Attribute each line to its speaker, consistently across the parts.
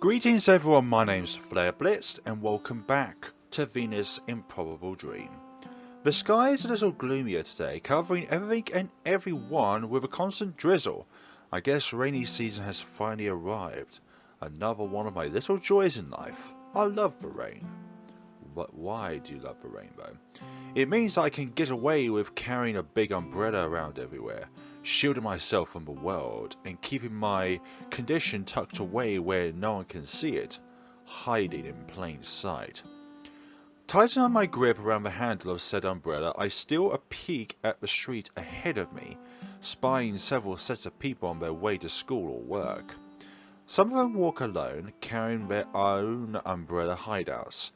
Speaker 1: Greetings everyone, my name's FlareBlitzed and welcome back to Venus Improbable Dream. The sky is a little gloomier today, covering everything and everyone with a constant drizzle. I guess rainy season has finally arrived. Another one of my little joys in life. I love the rain. But why do you love the rain though? It means I can get away with carrying a big umbrella around everywhere, shielding myself from the world and keeping my condition tucked away where no one can see it, hiding in plain sight. Tightening my grip around the handle of said umbrella, I steal a peek at the street ahead of me, spying several sets of people on their way to school or work. Some of them walk alone, carrying their own umbrella hideouts.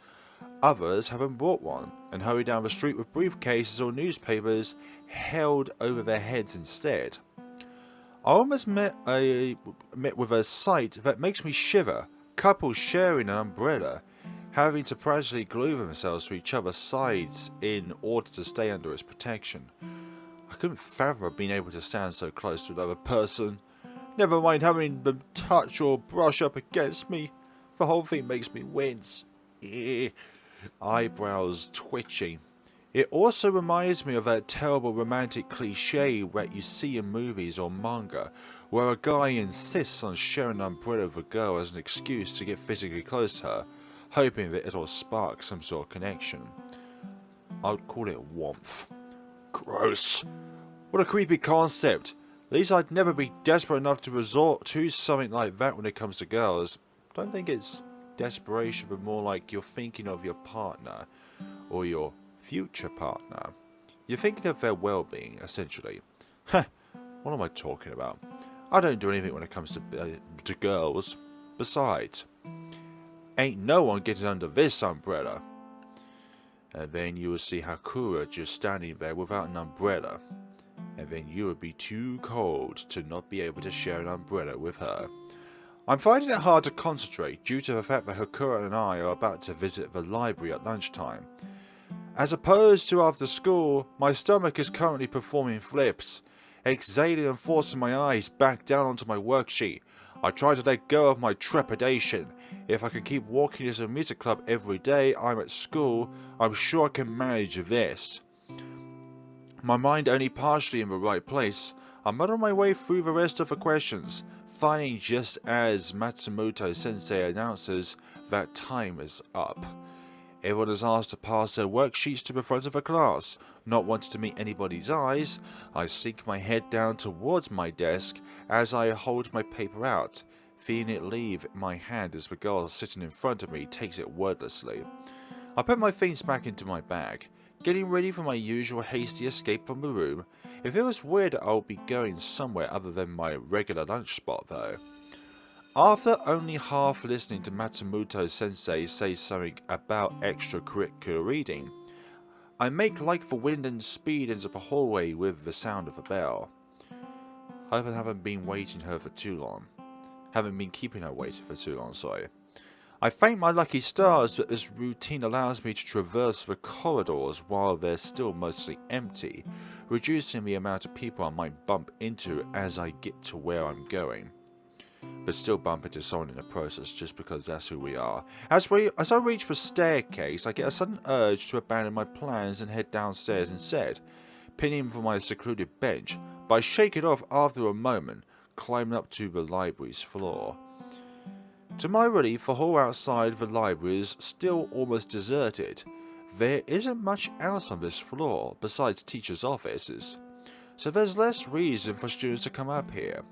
Speaker 1: Others haven't brought one, and hurry down the street with briefcases or newspapers held over their heads instead. I almost met with a sight that makes me shiver. Couples sharing an umbrella, having to practically glue themselves to each other's sides in order to stay under its protection. I couldn't fathom being able to stand so close to another person. Never mind having them touch or brush up against me. The whole thing makes me wince. Eyebrows twitching. It also reminds me of that terrible romantic cliche that you see in movies or manga, where a guy insists on sharing an umbrella with a girl as an excuse to get physically close to her, hoping that it'll spark some sort of connection. I'd call it warmth. Gross. What a creepy concept. At least I'd never be desperate enough to resort to something like that when it comes to girls. Don't think it's desperation, but more like you're thinking of your partner or your future partner. You're thinking of their well-being, essentially. What am I talking about? I don't do anything when it comes to girls. Besides, ain't no one getting under this umbrella. And then you will see Hakura just standing there without an umbrella. And then you would be too cold to not be able to share an umbrella with her. I'm finding it hard to concentrate due to the fact that Hakura and I are about to visit the library at lunchtime. As opposed to after school, my stomach is currently performing flips, exhaling and forcing my eyes back down onto my worksheet. I try to let go of my trepidation. If I can keep walking to a music club every day I'm at school, I'm sure I can manage this. My mind only partially in the right place, I'm on my way through the rest of the questions, finding just as Matsumoto sensei announces that time is up. Everyone is asked to pass their worksheets to the front of the class. Not wanting to meet anybody's eyes, I sink my head down towards my desk as I hold my paper out, feeling it leave my hand as the girl sitting in front of me takes it wordlessly. I put my things back into my bag, getting ready for my usual hasty escape from the room. It feels weird that I'll be going somewhere other than my regular lunch spot though. After only half listening to Matsumoto sensei say something about extracurricular reading, I make like the wind and speed into the hallway with the sound of a bell. I haven't been waiting her for too long. Haven't been keeping her waiting for too long, sorry. I thank my lucky stars that this routine allows me to traverse the corridors while they're still mostly empty, reducing the amount of people I might bump into as I get to where I'm going. But still bump into someone in the process just because that's who we are. As I reach the staircase, I get a sudden urge to abandon my plans and head downstairs instead, pinning for my secluded bench, but I shake it off after a moment, climbing up to the library's floor. To my relief, the hall outside the library is still almost deserted. There isn't much else on this floor besides teachers' offices, so there's less reason for students to come up here.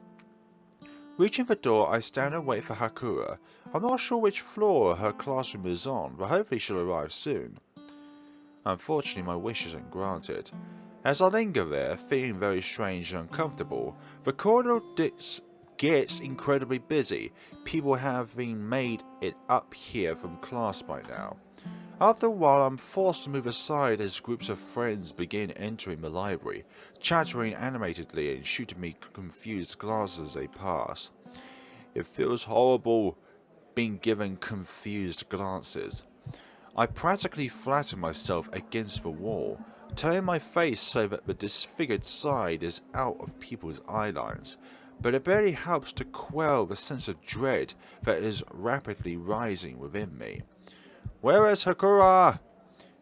Speaker 1: Reaching the door, I stand and wait for Hakura. I'm not sure which floor her classroom is on, but hopefully she'll arrive soon. Unfortunately, my wish isn't granted. As I linger there, feeling very strange and uncomfortable, the corridor gets incredibly busy, people having made it up here from class by now. After a while, I'm forced to move aside as groups of friends begin entering the library, chattering animatedly and shooting me confused glances as they pass. It feels horrible being given confused glances. I practically flatten myself against the wall, turning my face so that the disfigured side is out of people's eye lines, but it barely helps to quell the sense of dread that is rapidly rising within me. Where is Hakura?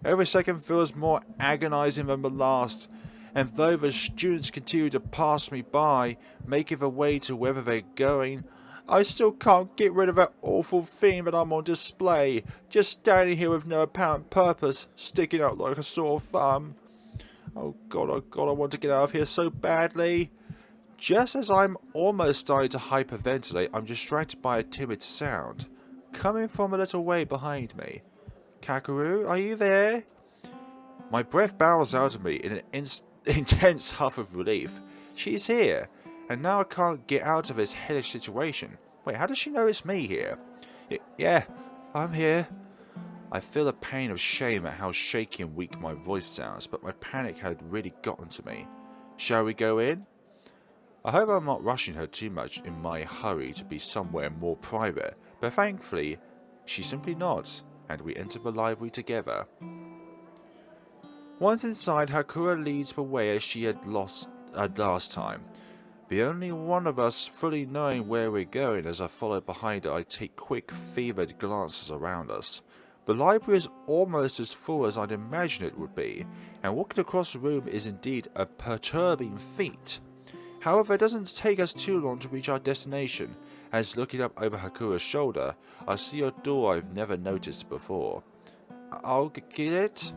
Speaker 1: Every second feels more agonizing than the last, and though the students continue to pass me by, making their way to wherever they're going, I still can't get rid of that awful thing that I'm on display, just standing here with no apparent purpose, sticking out like a sore thumb. Oh god, I want to get out of here so badly. Just as I'm almost starting to hyperventilate, I'm distracted by a timid sound, coming from a little way behind me. Kakeru, are you there? My breath barrels out of me in an intense huff of relief. She's here, and now I can't get out of this hellish situation. Wait, how does she know it's me here? Yeah, I'm here. I feel a pain of shame at how shaky and weak my voice sounds, but my panic had really gotten to me. Shall we go in? I hope I'm not rushing her too much in my hurry to be somewhere more private, but thankfully, she simply nods, and we enter the library together. Once inside, Hakura leads the way as she had last time. The only one of us fully knowing where we're going. As I follow behind her, I take quick, fevered glances around us. The library is almost as full as I'd imagine it would be, and walking across the room is indeed a perturbing feat. However, it doesn't take us too long to reach our destination, as looking up over Hakura's shoulder, I see a door I've never noticed before. I'll get it?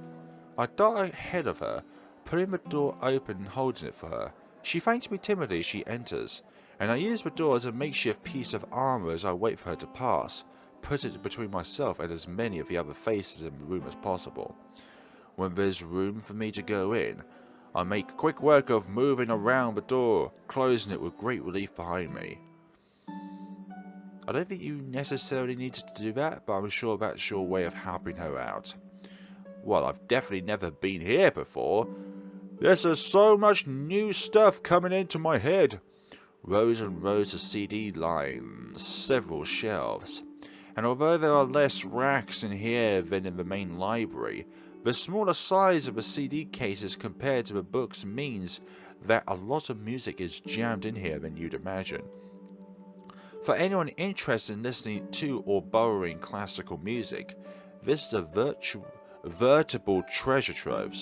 Speaker 1: I dart ahead of her, pulling the door open and holding it for her. She thanks me timidly as she enters, and I use the door as a makeshift piece of armour as I wait for her to pass, put it between myself and as many of the other faces in the room as possible. When there's room for me to go in, I make quick work of moving around the door, closing it with great relief behind me. I don't think you necessarily need to do that, but I'm sure that's your way of helping her out. Well, I've definitely never been here before. There's so much new stuff coming into my head. Rows and rows of CD lines, several shelves. And although there are less racks in here than in the main library, the smaller size of the CD cases compared to the books means that a lot of music is jammed in here than you'd imagine. For anyone interested in listening to or borrowing classical music, this is a veritable treasure trove.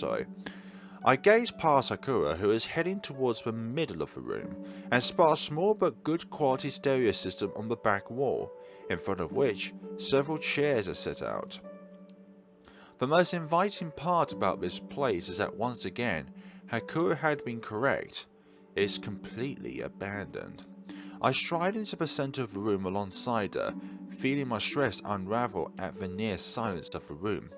Speaker 1: I gaze past Hakura, who is heading towards the middle of the room, and spot a small but good quality stereo system on the back wall, in front of which several chairs are set out. The most inviting part about this place is that once again, Hakura had been correct. It's completely abandoned. I stride into the centre of the room alongside her, feeling my stress unravel at the near silence of the room,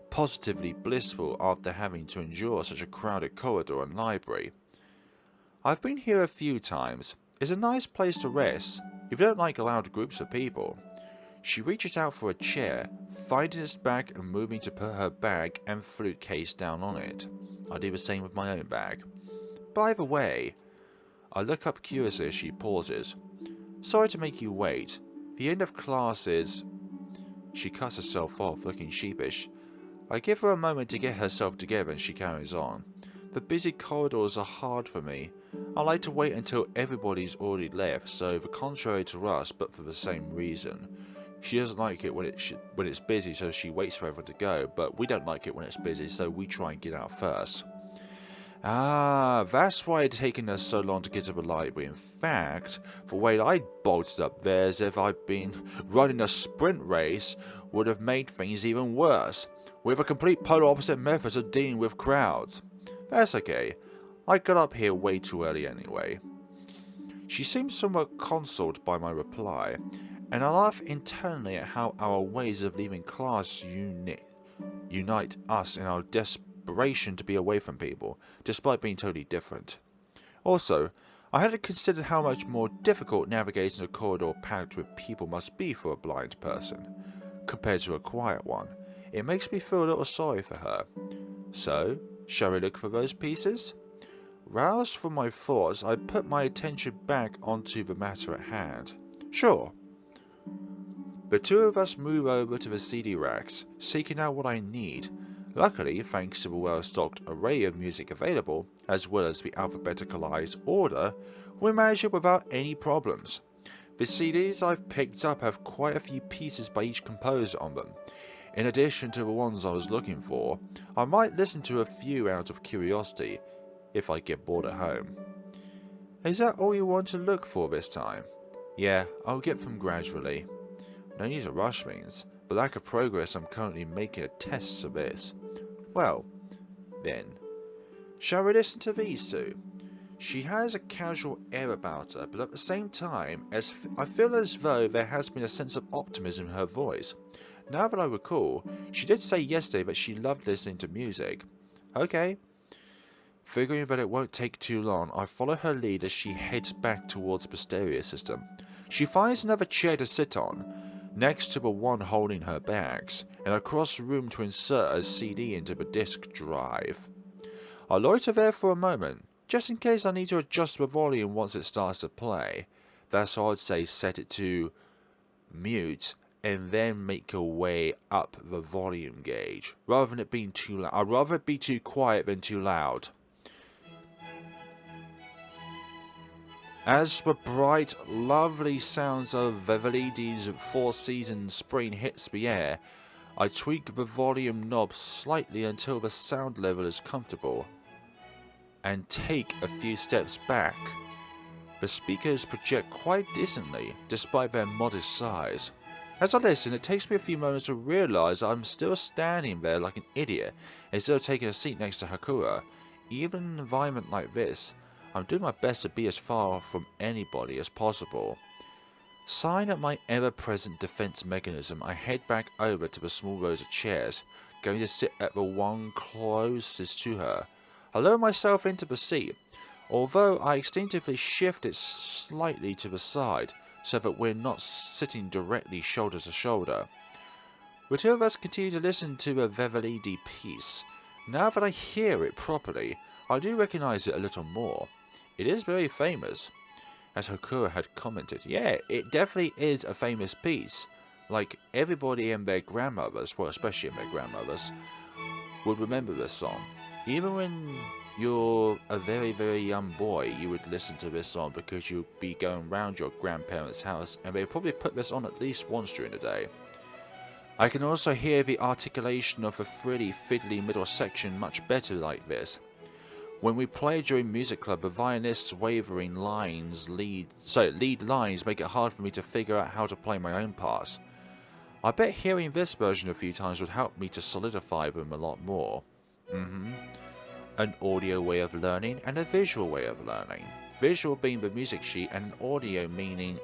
Speaker 1: positively blissful after having to endure such a crowded corridor and library. I've been here a few times. It's a nice place to rest, if you don't like loud groups of people. She reaches out for a chair, finding its back and moving to put her bag and flute case down on it. I do the same with my own bag. By the way, I look up curiously as she pauses. Sorry to make you wait. The end of class is... She cuts herself off, looking sheepish. I give her a moment to get herself together and she carries on. The busy corridors are hard for me. I like to wait until everybody's already left, so the contrary to us, but for the same reason. She doesn't like it when it's busy, so she waits for everyone to go, but we don't like it when it's busy, so we try and get out first. Ah, that's why it's taken us so long to get to the library. In fact, the way I bolted up there as if I'd been running a sprint race would have made things even worse. We have a complete polar opposite methods of dealing with crowds. That's okay. I got up here way too early anyway. She seems somewhat consoled by my reply, and I laugh internally at how our ways of leaving class unite us in our desperation to be away from people, despite being totally different. Also, I hadn't considered how much more difficult navigating a corridor packed with people must be for a blind person, compared to a quiet one. It makes me feel a little sorry for her. So, shall we look for those pieces? Roused from my thoughts, I put my attention back onto the matter at hand. Sure. The two of us move over to the CD racks, seeking out what I need. Luckily, thanks to the well-stocked array of music available, as well as the alphabeticalized order, We managed it without any problems. The CDs I've picked up have quite a few pieces by each composer on them. In addition to the ones I was looking for, I might listen to a few out of curiosity, if I get bored at home. Is that all you want to look for this time? Yeah, I'll get them gradually. No need to rush things, but lack of progress I'm currently making a test of this. Well, then, shall we listen to these two? She has a casual air about her, but at the same time, I feel as though there has been a sense of optimism in her voice. Now that I recall, she did say yesterday that she loved listening to music. Okay. Figuring that it won't take too long, I follow her lead as she heads back towards the stereo system. She finds another chair to sit on, next to the one holding her bags, and across the room to insert a CD into the disc drive. I loiter there for a moment, just in case I need to adjust the volume once it starts to play. That's why I'd say set it to mute and then make your way up the volume gauge, rather than it being too loud. I'd rather it be too quiet than too loud. As the bright, lovely sounds of Vivaldi's Four Seasons Spring hits the air, I tweak the volume knob slightly until the sound level is comfortable, and take a few steps back. The speakers project quite decently, despite their modest size. As I listen, it takes me a few moments to realise I'm still standing there like an idiot, instead of taking a seat next to Hakura. Even in an environment like this, I'm doing my best to be as far from anybody as possible. Sighing at my ever-present defense mechanism, I head back over to the small rows of chairs, going to sit at the one closest to her. I lower myself into the seat, although I instinctively shift it slightly to the side, so that we're not sitting directly shoulder to shoulder. The two of us continue to listen to a Vivaldi piece. Now that I hear it properly, I do recognise it a little more. It is very famous, as Hakura had commented. Yeah, it definitely is a famous piece. Like, everybody and their grandmothers, well, especially their grandmothers, would remember this song. Even when you're a very, very young boy, you would listen to this song because you'd be going round your grandparents' house and they'd probably put this on at least once during the day. I can also hear the articulation of the frilly, fiddly middle section much better like this. When we play during music club, the violinist's wavering lead lines make it hard for me to figure out how to play my own parts. I bet hearing this version a few times would help me to solidify them a lot more. An audio way of learning and a visual way of learning. Visual being the music sheet and audio meaning,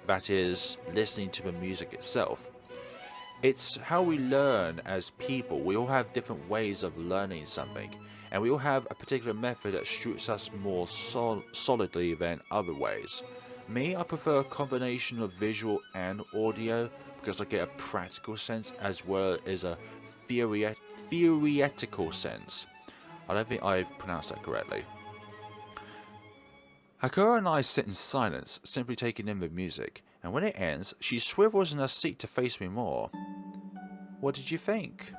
Speaker 1: that is, listening to the music itself. It's how we learn as people. We all have different ways of learning something, and we all have a particular method that suits us more solidly than other ways. Me, I prefer a combination of visual and audio because I get a practical sense as well as a theoretical sense. I don't think I've pronounced that correctly. Hakura and I sit in silence, simply taking in the music, and when it ends, she swivels in her seat to face me more. What did you think?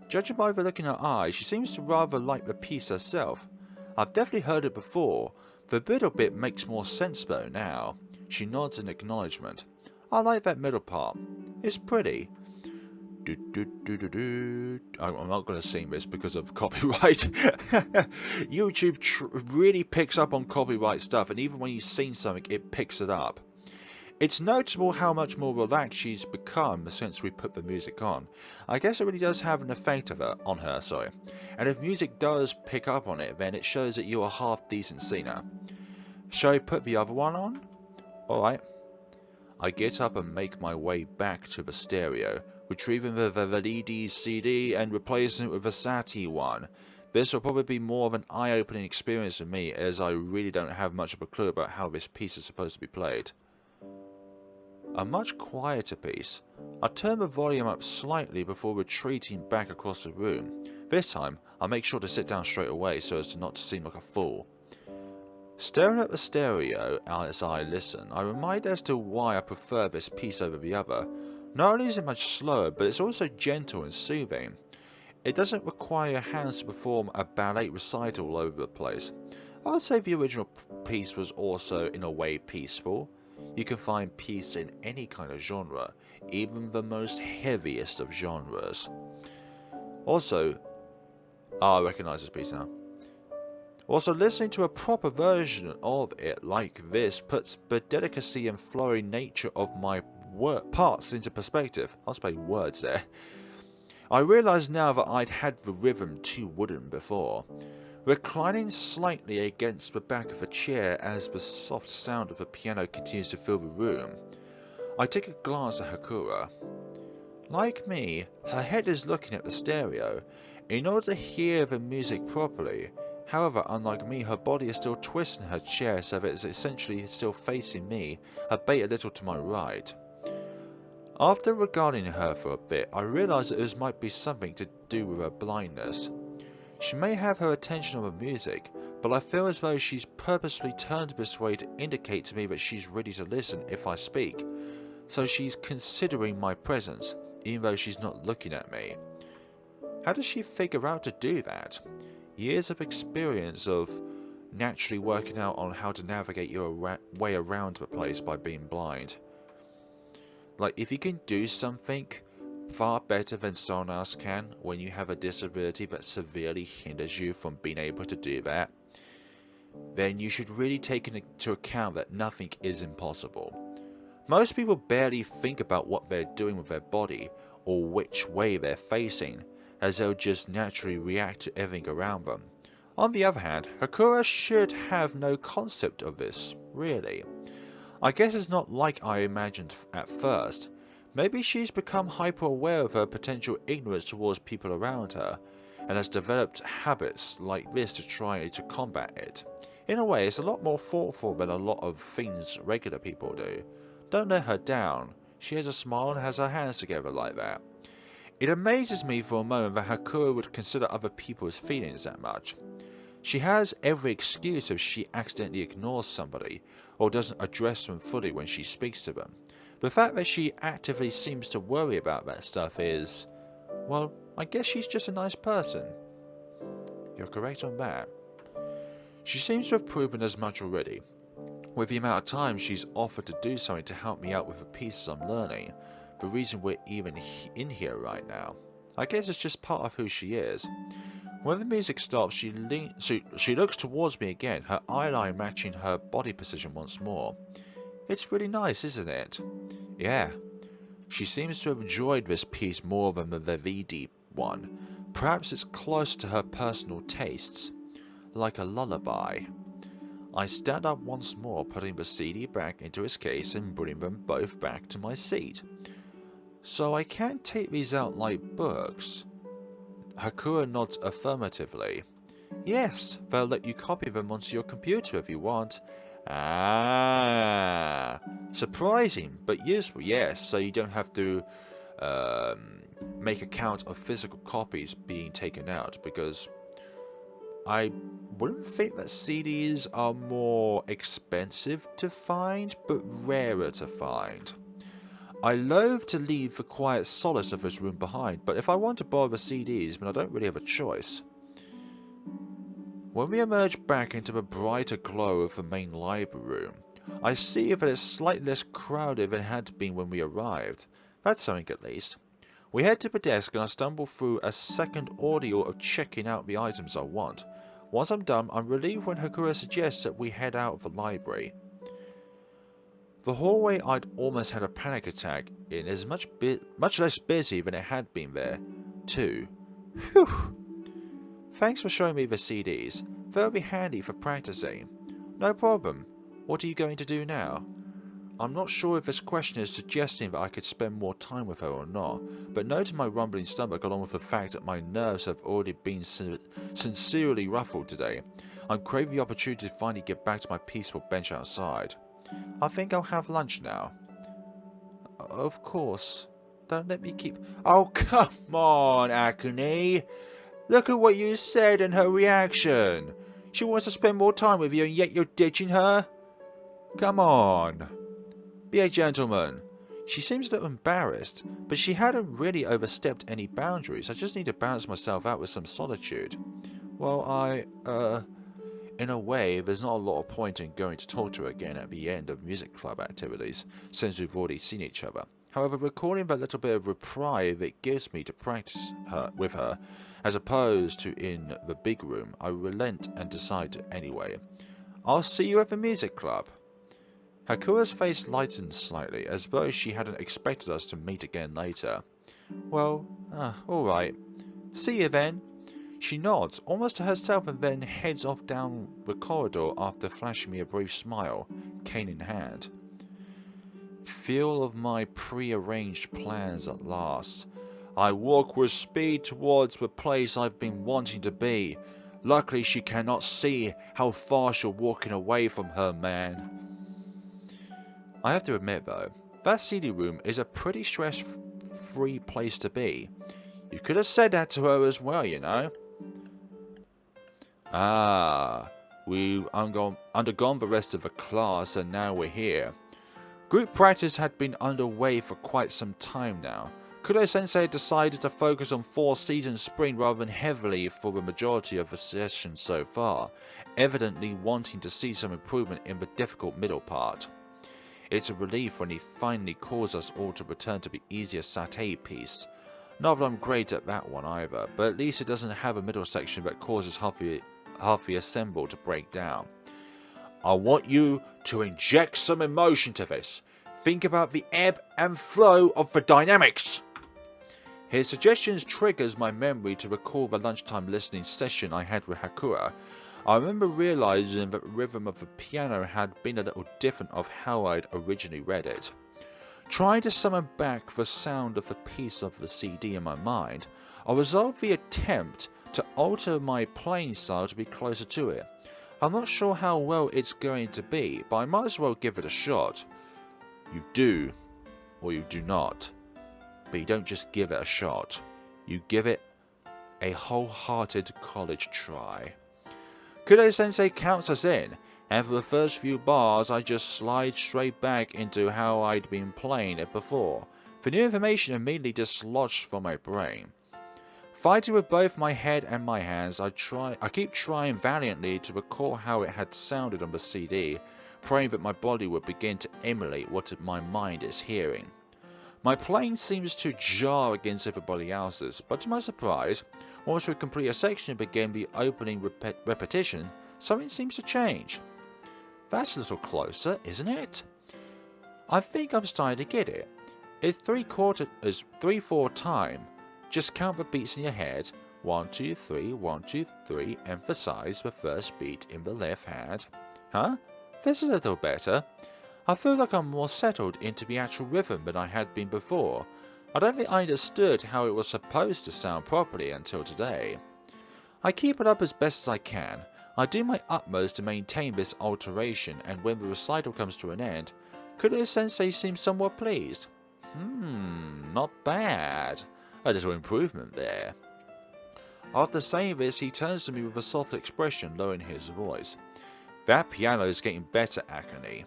Speaker 1: Judging by the look in her eyes, she seems to rather like the piece herself. I've definitely heard it before. The middle bit makes more sense though now. She nods in acknowledgement. I like that middle part. It's pretty. I'm not going to sing this because of copyright. YouTube really picks up on copyright stuff, and even when you sing something, it picks it up. It's notable how much more relaxed she's become since we put the music on. I guess it really does have an effect on her. And if music does pick up on it, then it shows that you're a half-decent singer. Shall I put the other one on? Alright. I get up and make my way back to the stereo, retrieving the Vivaldi CD and replacing it with a Satie one. This will probably be more of an eye-opening experience for me, as I really don't have much of a clue about how this piece is supposed to be played. A much quieter piece. I turn the volume up slightly before retreating back across the room. This time, I make sure to sit down straight away so as to not seem like a fool. Staring at the stereo as I listen, I remind as to why I prefer this piece over the other. Not only is it much slower, but it's also gentle and soothing. It doesn't require your hands to perform a ballet recital all over the place. I'd say the original piece was also in a way peaceful. You can find peace in any kind of genre, even the most heaviest of genres. Also, I recognise this piece now. Also, listening to a proper version of it like this puts the delicacy and flowery nature of my parts into perspective. I'll spell words there. I realise now that I'd had the rhythm too wooden before. Reclining slightly against the back of a chair as the soft sound of the piano continues to fill the room, I take a glance at Hakura. Like me, her head is looking at the stereo in order to hear the music properly. However, unlike me, her body is still twisting her chair so that it's essentially still facing me, a bit a little to my right. After regarding her for a bit, I realise that this might be something to do with her blindness. She may have her attention on the music, but I feel as though she's purposefully turned this way to indicate to me that she's ready to listen if I speak. So she's considering my presence, even though she's not looking at me. How does she figure out to do that? Years of experience of naturally working out on how to navigate your way around the place by being blind. Like, if you can do something far better than someone else can when you have a disability that severely hinders you from being able to do that, then you should really take into account that nothing is impossible. Most people barely think about what they're doing with their body or which way they're facing, as they'll just naturally react to everything around them. On the other hand, Hakura should have no concept of this, really. I guess it's not like I imagined at first. Maybe she's become hyper-aware of her potential ignorance towards people around her, and has developed habits like this to try to combat it. In a way, it's a lot more thoughtful than a lot of things regular people do. Don't let her down. She has a smile and has her hands together like that. It amazes me for a moment that Hakura would consider other people's feelings that much. She has every excuse if she accidentally ignores somebody, or doesn't address them fully when she speaks to them. The fact that she actively seems to worry about that stuff is, well, I guess she's just a nice person. You're correct on that. She seems to have proven as much already. With the amount of time she's offered to do something to help me out with the pieces I'm learning, the reason we're even in here right now. I guess it's just part of who she is. When the music stops, she looks towards me again, her eyeline matching her body position once more. It's really nice, isn't it? Yeah. She seems to have enjoyed this piece more than the VD one. Perhaps it's close to her personal tastes. Like a lullaby. I stand up once more, putting the CD back into its case and bringing them both back to my seat. So I can't take these out like books. Hakura nods affirmatively. Yes, they'll let you copy them onto your computer if you want. Ah, surprising, but useful, yes, so you don't have to make a count of physical copies being taken out, because I wouldn't think that CDs are more expensive to find, but rarer to find. I loathe to leave the quiet solace of this room behind, but if I want to borrow the CDs, then I don't really have a choice. When we emerge back into the brighter glow of the main library room, I see that it's slightly less crowded than it had been when we arrived. That's something at least. We head to the desk and I stumble through a second ordeal of checking out the items I want. Once I'm done, I'm relieved when Hakura suggests that we head out of the library. The hallway I'd almost had a panic attack in is much less busy than it had been there, too. Whew. Thanks for showing me the CDs. They'll be handy for practicing. No problem. What are you going to do now? I'm not sure if this question is suggesting that I could spend more time with her or not, but noting my rumbling stomach along with the fact that my nerves have already been sincerely ruffled today, I'm craving the opportunity to finally get back to my peaceful bench outside. I think I'll have lunch now. Of course. Don't let me keep... Oh, come on, Akane! Look at what you said and her reaction. She wants to spend more time with you and yet you're ditching her? Come on. Be a gentleman. She seems a little embarrassed, but she hadn't really overstepped any boundaries. I just need to balance myself out with some solitude. Well, In a way, there's not a lot of point in going to talk to her again at the end of music club activities, since we've already seen each other. However, recording that little bit of reprieve it gives me to practice with her, as opposed to in the big room, I relent and decide anyway. I'll see you at the music club. Hakura's face lightened slightly, as though she hadn't expected us to meet again later. Well, alright. See you then. She nods, almost to herself, and then heads off down the corridor after flashing me a brief smile, cane in hand. Feel of my pre-arranged plans at last. I walk with speed towards the place I've been wanting to be. Luckily she cannot see how fast you're walking away from her, man. I have to admit though, that CD room is a pretty stress-free place to be. You could have said that to her as well, you know. We've undergone the rest of the class and now we're here. Group practice had been underway for quite some time now. Kudo-sensei decided to focus on 4 season sprint rather than heavily for the majority of the session so far, evidently wanting to see some improvement in the difficult middle part. It's a relief when he finally calls us all to return to the easier satay piece. Not that I'm great at that one either, but at least it doesn't have a middle section that causes half the assemble to break down. I want you to inject some emotion to this. Think about the ebb and flow of the dynamics. His suggestions triggers my memory to recall the lunchtime listening session I had with Hakura. I remember realizing that the rhythm of the piano had been a little different of how I'd originally read it. Trying to summon back the sound of the piece of the CD in my mind, I resolved the attempt to alter my playing style to be closer to it. I'm not sure how well it's going to be, but I might as well give it a shot. You do, or you do not. But you don't just give it a shot. You give it a wholehearted college try. Kudo-sensei counts us in, and for the first few bars I just slide straight back into how I'd been playing it before. The new information immediately dislodged from my brain. Fighting with both my head and my hands, I keep trying valiantly to recall how it had sounded on the CD, praying that my body would begin to emulate what my mind is hearing. My playing seems to jar against everybody else's, but to my surprise, once we complete a section and begin the opening repetition, something seems to change. That's a little closer, isn't it? I think I'm starting to get it. It's 3/4 time. Just count the beats in your head. 1, 2, 3, 1, 2, 3. Emphasize the first beat in the left hand. Huh? This is a little better. I feel like I'm more settled into the actual rhythm than I had been before. I don't think I understood how it was supposed to sound properly until today. I keep it up as best as I can. I do my utmost to maintain this alteration, and when the recital comes to an end, Kudo-sensei seems somewhat pleased. Not bad. A little improvement there. After saying this, he turns to me with a soft expression, lowering his voice. That piano is getting better, Akane.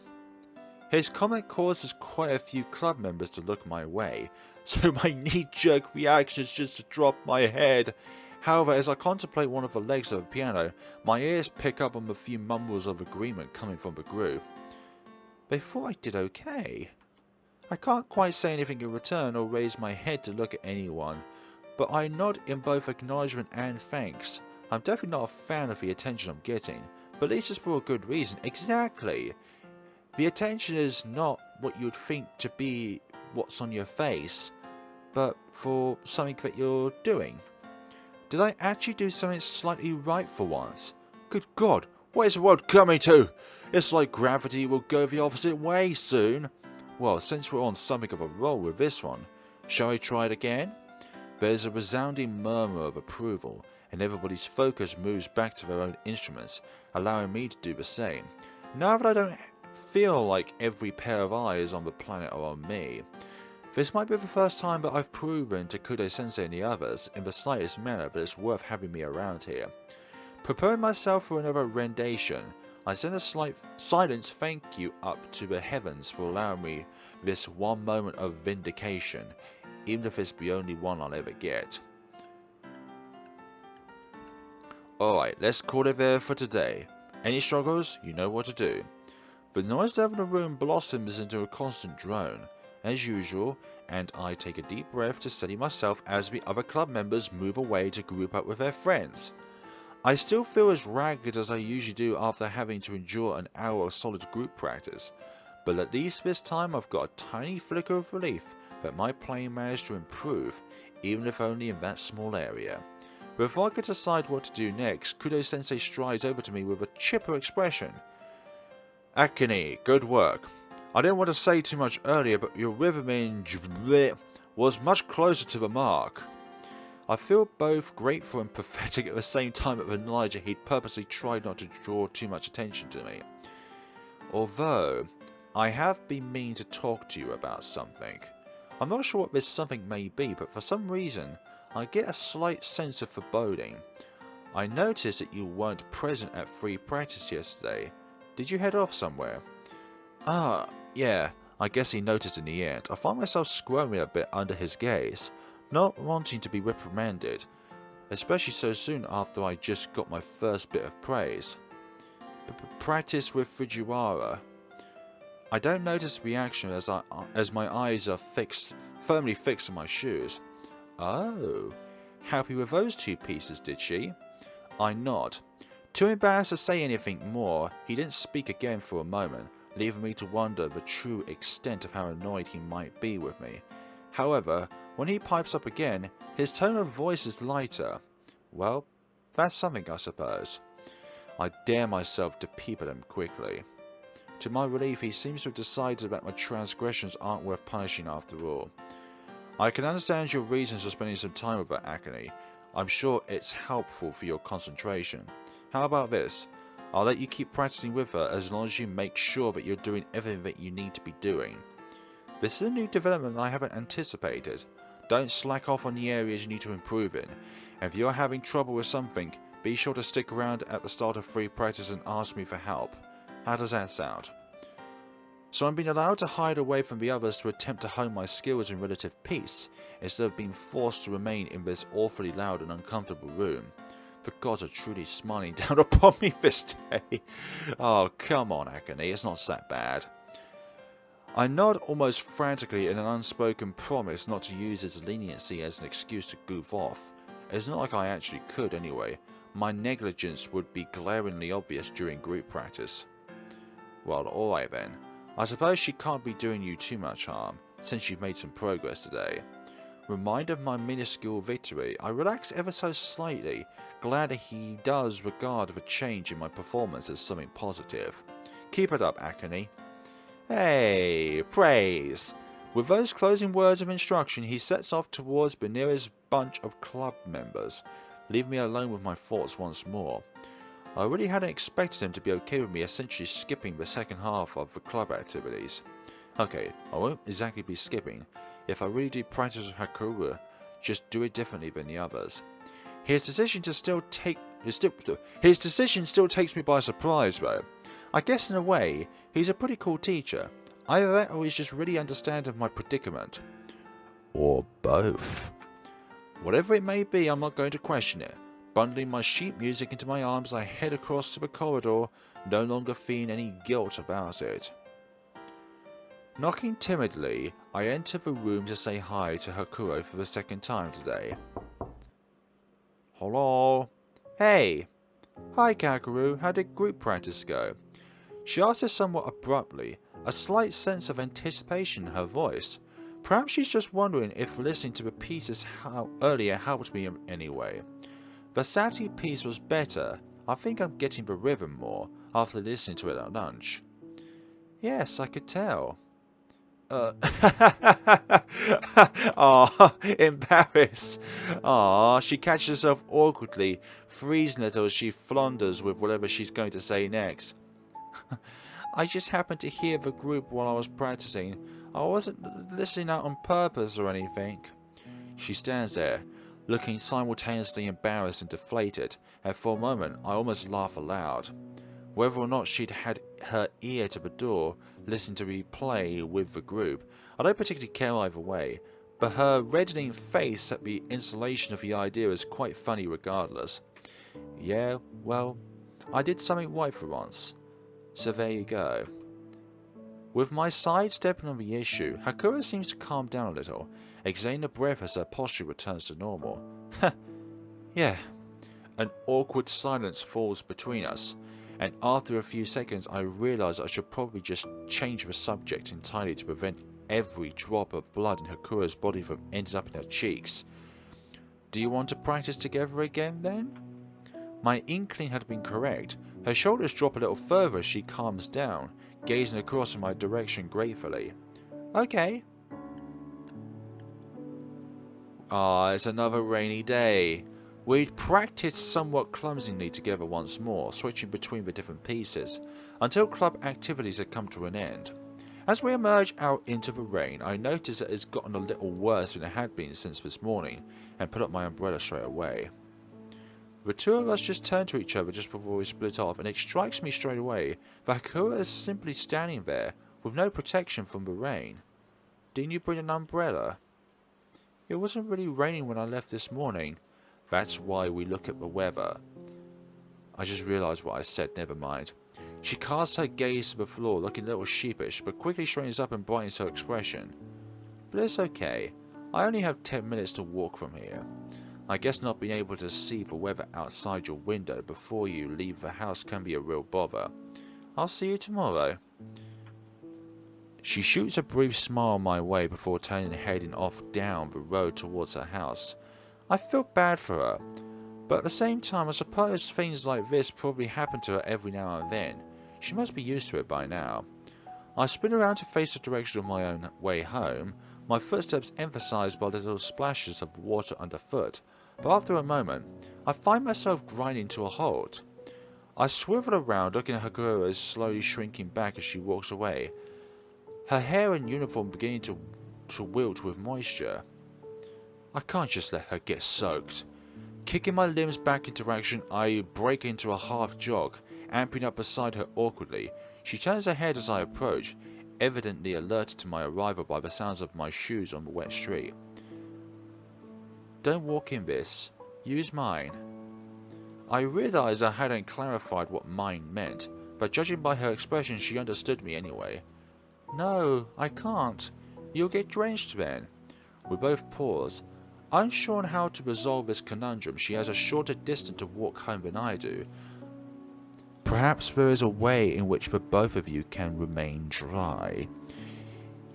Speaker 1: His comment causes quite a few club members to look my way, so my knee-jerk reaction is just to drop my head. However, as I contemplate one of the legs of the piano, my ears pick up on the few mumbles of agreement coming from the group. They thought I did okay. I can't quite say anything in return or raise my head to look at anyone, but I nod in both acknowledgement and thanks. I'm definitely not a fan of the attention I'm getting, but at least it's for a good reason. Exactly! The attention is not what you'd think to be what's on your face, but for something that you're doing. Did I actually do something slightly right for once? Good God, what is the world coming to? It's like gravity will go the opposite way soon. Well, since we're on something of a roll with this one, shall I try it again? There's a resounding murmur of approval, and everybody's focus moves back to their own instruments, allowing me to do the same. Now that I don't feel like every pair of eyes on the planet are on me. This might be the first time that I've proven to Kudo-sensei and the others, in the slightest manner, that it's worth having me around here. Preparing myself for another rendition, I send a slight silent thank you up to the heavens for allowing me this one moment of vindication, even if it's the only one I'll ever get. Alright, let's call it there for today. Any struggles, you know what to do. The noise level in the room blossoms into a constant drone, as usual, and I take a deep breath to steady myself as the other club members move away to group up with their friends. I still feel as ragged as I usually do after having to endure an hour of solid group practice, but at least this time I've got a tiny flicker of relief that my playing managed to improve, even if only in that small area. Before I could decide what to do next, Kudo-sensei strides over to me with a chipper expression. Akane, good work. I didn't want to say too much earlier, but your rhythm in was much closer to the mark. I feel both grateful and pathetic at the same time at the knowledge that he'd purposely tried not to draw too much attention to me. Although, I have been meaning to talk to you about something. I'm not sure what this something may be, but for some reason, I get a slight sense of foreboding. I noticed that you weren't present at free practice yesterday. Did you head off somewhere? Yeah, I guess he noticed in the end. I find myself squirming a bit under his gaze, not wanting to be reprimanded, especially so soon after I just got my first bit of praise. Practice with Fujiwara. I don't notice reaction as my eyes are firmly fixed on my shoes. Oh, happy with those two pieces, did she? I nod. Too embarrassed to say anything more, he didn't speak again for a moment, leaving me to wonder the true extent of how annoyed he might be with me. However, when he pipes up again, his tone of voice is lighter. Well, that's something, I suppose. I dare myself to peep at him quickly. To my relief, he seems to have decided that my transgressions aren't worth punishing after all. I can understand your reasons for spending some time with her, Akane. I'm sure it's helpful for your concentration. How about this? I'll let you keep practicing with her as long as you make sure that you're doing everything that you need to be doing. This is a new development I haven't anticipated. Don't slack off on the areas you need to improve in. If you're having trouble with something, be sure to stick around at the start of free practice and ask me for help. How does that sound? So I'm being allowed to hide away from the others to attempt to hone my skills in relative peace, instead of being forced to remain in this awfully loud and uncomfortable room. The gods are truly smiling down upon me this day. Oh, come on, Akane, it's not that bad. I nod almost frantically in an unspoken promise not to use his leniency as an excuse to goof off. It's not like I actually could anyway. My negligence would be glaringly obvious during group practice. Well, alright then. I suppose she can't be doing you too much harm, since you've made some progress today. Reminded of my minuscule victory, I relax ever so slightly, glad that he does regard the change in my performance as something positive. Keep it up, Akane. Hey, praise! With those closing words of instruction, he sets off towards the nearest bunch of club members, leaving me alone with my thoughts once more. I really hadn't expected him to be okay with me essentially skipping the second half of the club activities. Okay, I won't exactly be skipping. If I really do practice with Kakeru, just do it differently than the others. His decision still takes me by surprise though. I guess in a way, he's a pretty cool teacher. Either that or he's just really understanding of my predicament. Or both. Whatever it may be, I'm not going to question it. Bundling my sheet music into my arms, I head across to the corridor, no longer feeling any guilt about it. Knocking timidly, I enter the room to say hi to Hakuro for the second time today. Hello? Hey! Hi Kakeru, how did group practice go? She asked this somewhat abruptly, a slight sense of anticipation in her voice. Perhaps she's just wondering if listening to the pieces earlier helped me in any way. The Sati piece was better. I think I'm getting the rhythm more after listening to it at lunch. Yes, I could tell. Embarrassed. She catches herself awkwardly, freezing it as she flounders with whatever she's going to say next. I just happened to hear the group while I was practicing. I wasn't listening out on purpose or anything. She stands there, looking simultaneously embarrassed and deflated, and for a moment I almost laugh aloud. Whether or not she'd had her ear to the door, listening to me play with the group, I don't particularly care either way, but her reddening face at the installation of the idea is quite funny regardless. Yeah, well, I did something right for once. So there you go. With my sidestepping on the issue, Hakura seems to calm down a little, exhaling a breath as her posture returns to normal. Yeah. An awkward silence falls between us, and after a few seconds I realise I should probably just change the subject entirely to prevent every drop of blood in Hakura's body from ending up in her cheeks. Do you want to practice together again then? My inkling had been correct. Her shoulders drop a little further as she calms down, gazing across in my direction gratefully. Okay. It's another rainy day. We'd practiced somewhat clumsily together once more, switching between the different pieces, until club activities had come to an end. As we emerge out into the rain, I noticed that it's gotten a little worse than it had been since this morning, and put up my umbrella straight away. The two of us just turned to each other just before we split off, and it strikes me straight away that Hakura is simply standing there, with no protection from the rain. Didn't you bring an umbrella? It wasn't really raining when I left this morning. That's why we look at the weather. I just realised what I said, never mind. She casts her gaze to the floor, looking a little sheepish, but quickly straightens up and brightens her expression. But it's okay. I only have 10 minutes to walk from here. I guess not being able to see the weather outside your window before you leave the house can be a real bother. I'll see you tomorrow. She shoots a brief smile my way before turning and heading off down the road towards her house. I feel bad for her, but at the same time I suppose things like this probably happen to her every now and then. She must be used to it by now. I spin around to face the direction of my own way home, my footsteps emphasised by little splashes of water underfoot, but after a moment I find myself grinding to a halt. I swivel around, looking at Hakura slowly shrinking back as she walks away, her hair and uniform beginning to wilt with moisture. I can't just let her get soaked. Kicking my limbs back into action, I break into a half jog, amping up beside her awkwardly. She turns her head as I approach, evidently alerted to my arrival by the sounds of my shoes on the wet street. Don't walk in this. Use mine. I realised I hadn't clarified what mine meant, but judging by her expression she understood me anyway. No, I can't. You'll get drenched then. We both pause. Unsure on how to resolve this conundrum, she has a shorter distance to walk home than I do. Perhaps there is a way in which the both of you can remain dry.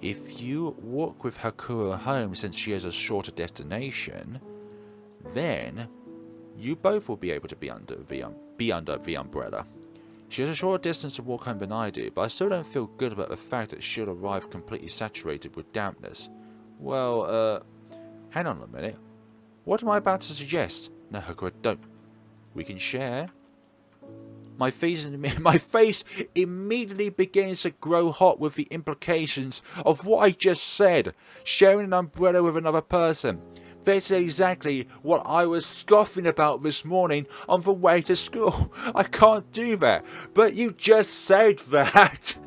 Speaker 1: If you walk with Hakura home since she has a shorter destination, then you both will be able to be under the umbrella. She has a shorter distance to walk home than I do, but I still don't feel good about the fact that she'll arrive completely saturated with dampness. Well, hang on a minute. What am I about to suggest? No, Hakura, don't. We can share. My face immediately begins to grow hot with the implications of what I just said. Sharing an umbrella with another person. That's exactly what I was scoffing about this morning on the way to school. I can't do that. But you just said that.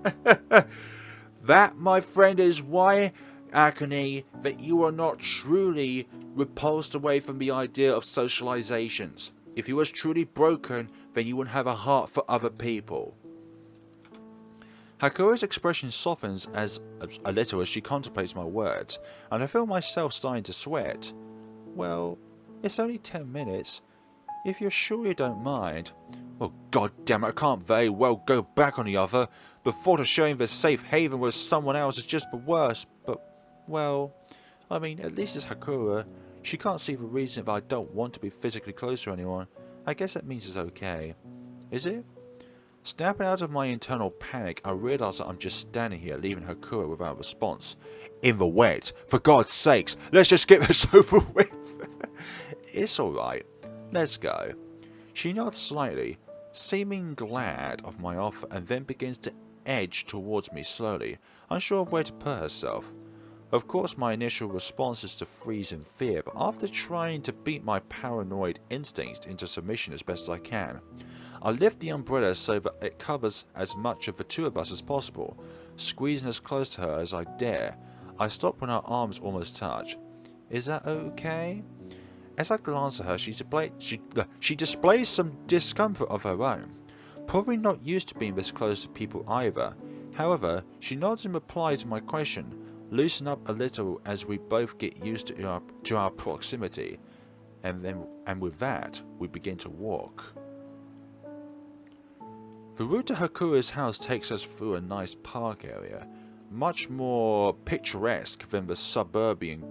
Speaker 1: That, my friend, is why, Akane, that you are not truly repulsed away from the idea of socializations. If you was truly broken, then you wouldn't have a heart for other people. Hakura's expression softens a little as she contemplates my words, and I feel myself starting to sweat. Well, it's only 10 minutes. If you're sure you don't mind. Oh, god damn it, I can't very well go back on the other. The thought of sharing this safe haven with someone else is just the worst, but, well, I mean, at least it's Hakura. She can't see the reason if I don't want to be physically close to anyone. I guess that means it's okay. Is it? Snapping out of my internal panic, I realise that I'm just standing here, leaving Hakura without a response. In the wet. For God's sakes, let's just get this over with. It's alright. Let's go. She nods slightly, seeming glad of my offer, and then begins to edge towards me slowly, unsure of where to put herself. Of course, my initial response is to freeze in fear, but after trying to beat my paranoid instincts into submission as best as I can, I lift the umbrella so that it covers as much of the two of us as possible, squeezing as close to her as I dare. I stop when our arms almost touch. Is that okay? As I glance at her, she displays some discomfort of her own. probably not used to being this close to people either. However, she nods in reply to my question, loosen up a little as we both get used to our proximity, and with that, we begin to walk. The route to Hakura's house takes us through a nice park area, much more picturesque than the suburban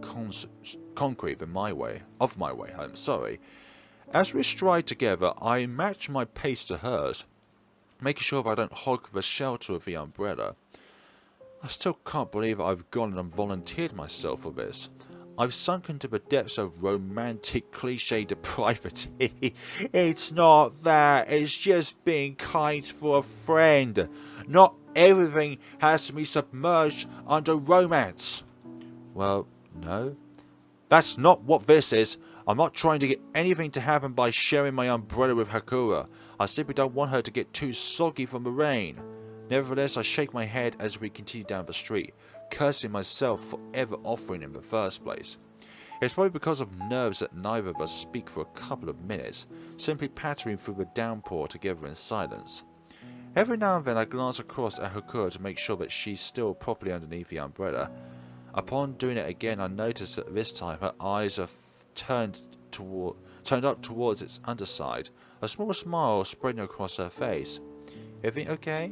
Speaker 1: concrete of my way home. As we stride together, I match my pace to hers, making sure that I don't hog the shelter of the umbrella. I still can't believe I've gone and volunteered myself for this. I've sunk into the depths of romantic cliche depravity. It's not that, it's just being kind for a friend. Not everything has to be submerged under romance. Well, no. That's not what this is. I'm not trying to get anything to happen by sharing my umbrella with Hakura. I simply don't want her to get too soggy from the rain. Nevertheless, I shake my head as we continue down the street, cursing myself for ever offering in the first place. It's probably because of nerves that neither of us speak for a couple of minutes, simply pattering through the downpour together in silence. Every now and then I glance across at Hakura to make sure that she's still properly underneath the umbrella. Upon doing it again, I notice that this time her eyes are turned up towards its underside, a small smile spreading across her face. Everything okay?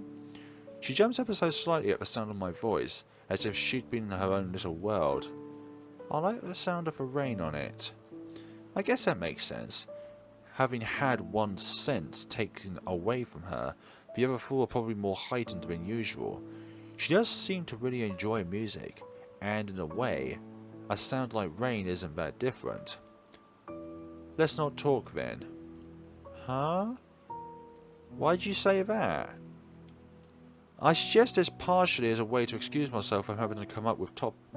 Speaker 1: She jumps ever so slightly at the sound of my voice, as if she'd been in her own little world. I like the sound of the rain on it. I guess that makes sense. Having had one sense taken away from her, the other four are probably more heightened than usual. She does seem to really enjoy music, and in a way, a sound like rain isn't that different. Let's not talk then. Huh? Why'd you say that? I suggest this partially as a way to excuse myself from having to come up with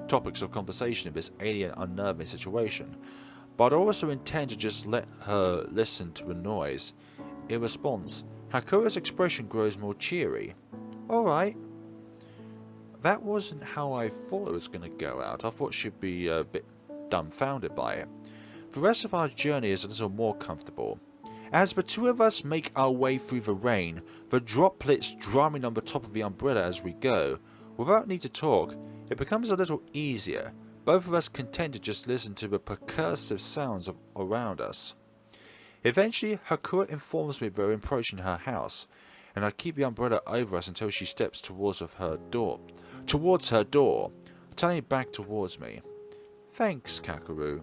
Speaker 1: topics of conversation in this alien, unnerving situation, but I also intend to just let her listen to the noise. In response, Hakura's expression grows more cheery. Alright. That wasn't how I thought it was going to go out. I thought she'd be a bit dumbfounded by it. The rest of our journey is a little more comfortable. As the two of us make our way through the rain, the droplets drumming on the top of the umbrella as we go, without need to talk, it becomes a little easier, both of us content to just listen to the percussive sounds around us. Eventually, Hakura informs me we're approaching her house, and I keep the umbrella over us until she steps towards her door, turning back towards me. Thanks, Kakeru.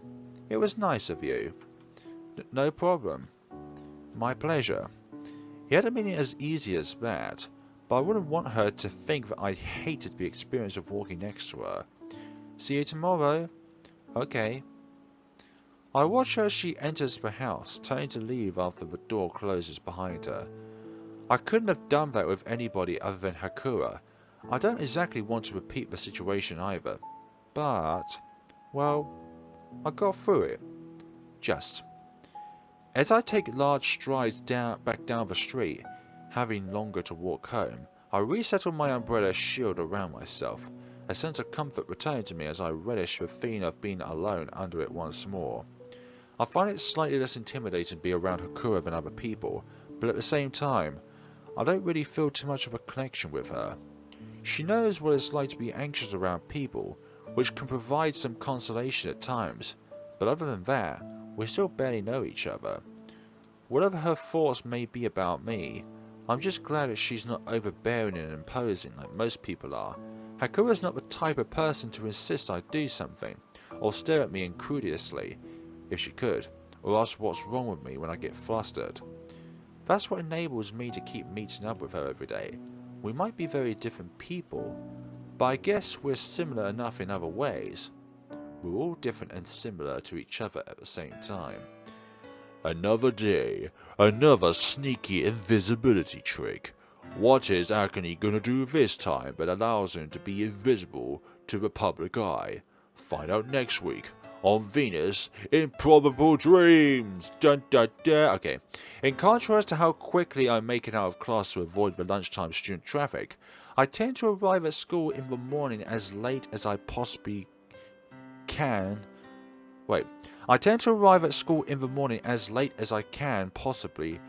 Speaker 1: It was nice of you. No problem. My pleasure. He hadn't been as easy as that, but I wouldn't want her to think that I hated the experience of walking next to her. See you tomorrow. Okay. I watch her as she enters the house, turning to leave after the door closes behind her. I couldn't have done that with anybody other than Hakura. I don't exactly want to repeat the situation either, but, well, I got through it. Just. As I take large strides back down the street, having longer to walk home, I resettle my umbrella shield around myself, a sense of comfort returning to me as I relish the feeling of being alone under it once more. I find it slightly less intimidating to be around Hakura than other people, but at the same time, I don't really feel too much of a connection with her. She knows what it's like to be anxious around people, which can provide some consolation at times, but other than that, we still barely know each other. Whatever her thoughts may be about me, I'm just glad that she's not overbearing and imposing like most people are. Hakura's not the type of person to insist I do something, or stare at me incredulously, if she could, or ask what's wrong with me when I get flustered. That's what enables me to keep meeting up with her every day. We might be very different people, but I guess we're similar enough in other ways. We're all different and similar to each other at the same time. Another day, another sneaky invisibility trick. What is Akane gonna do this time that allows him to be invisible to the public eye? Find out next week on Venus Improbable Dreams. Dun dun dun. Okay. In contrast to how quickly I make it out of class to avoid the lunchtime student traffic, I tend to arrive at school in the morning as late as I possibly can. I tend to arrive at school in the morning as late as I can possibly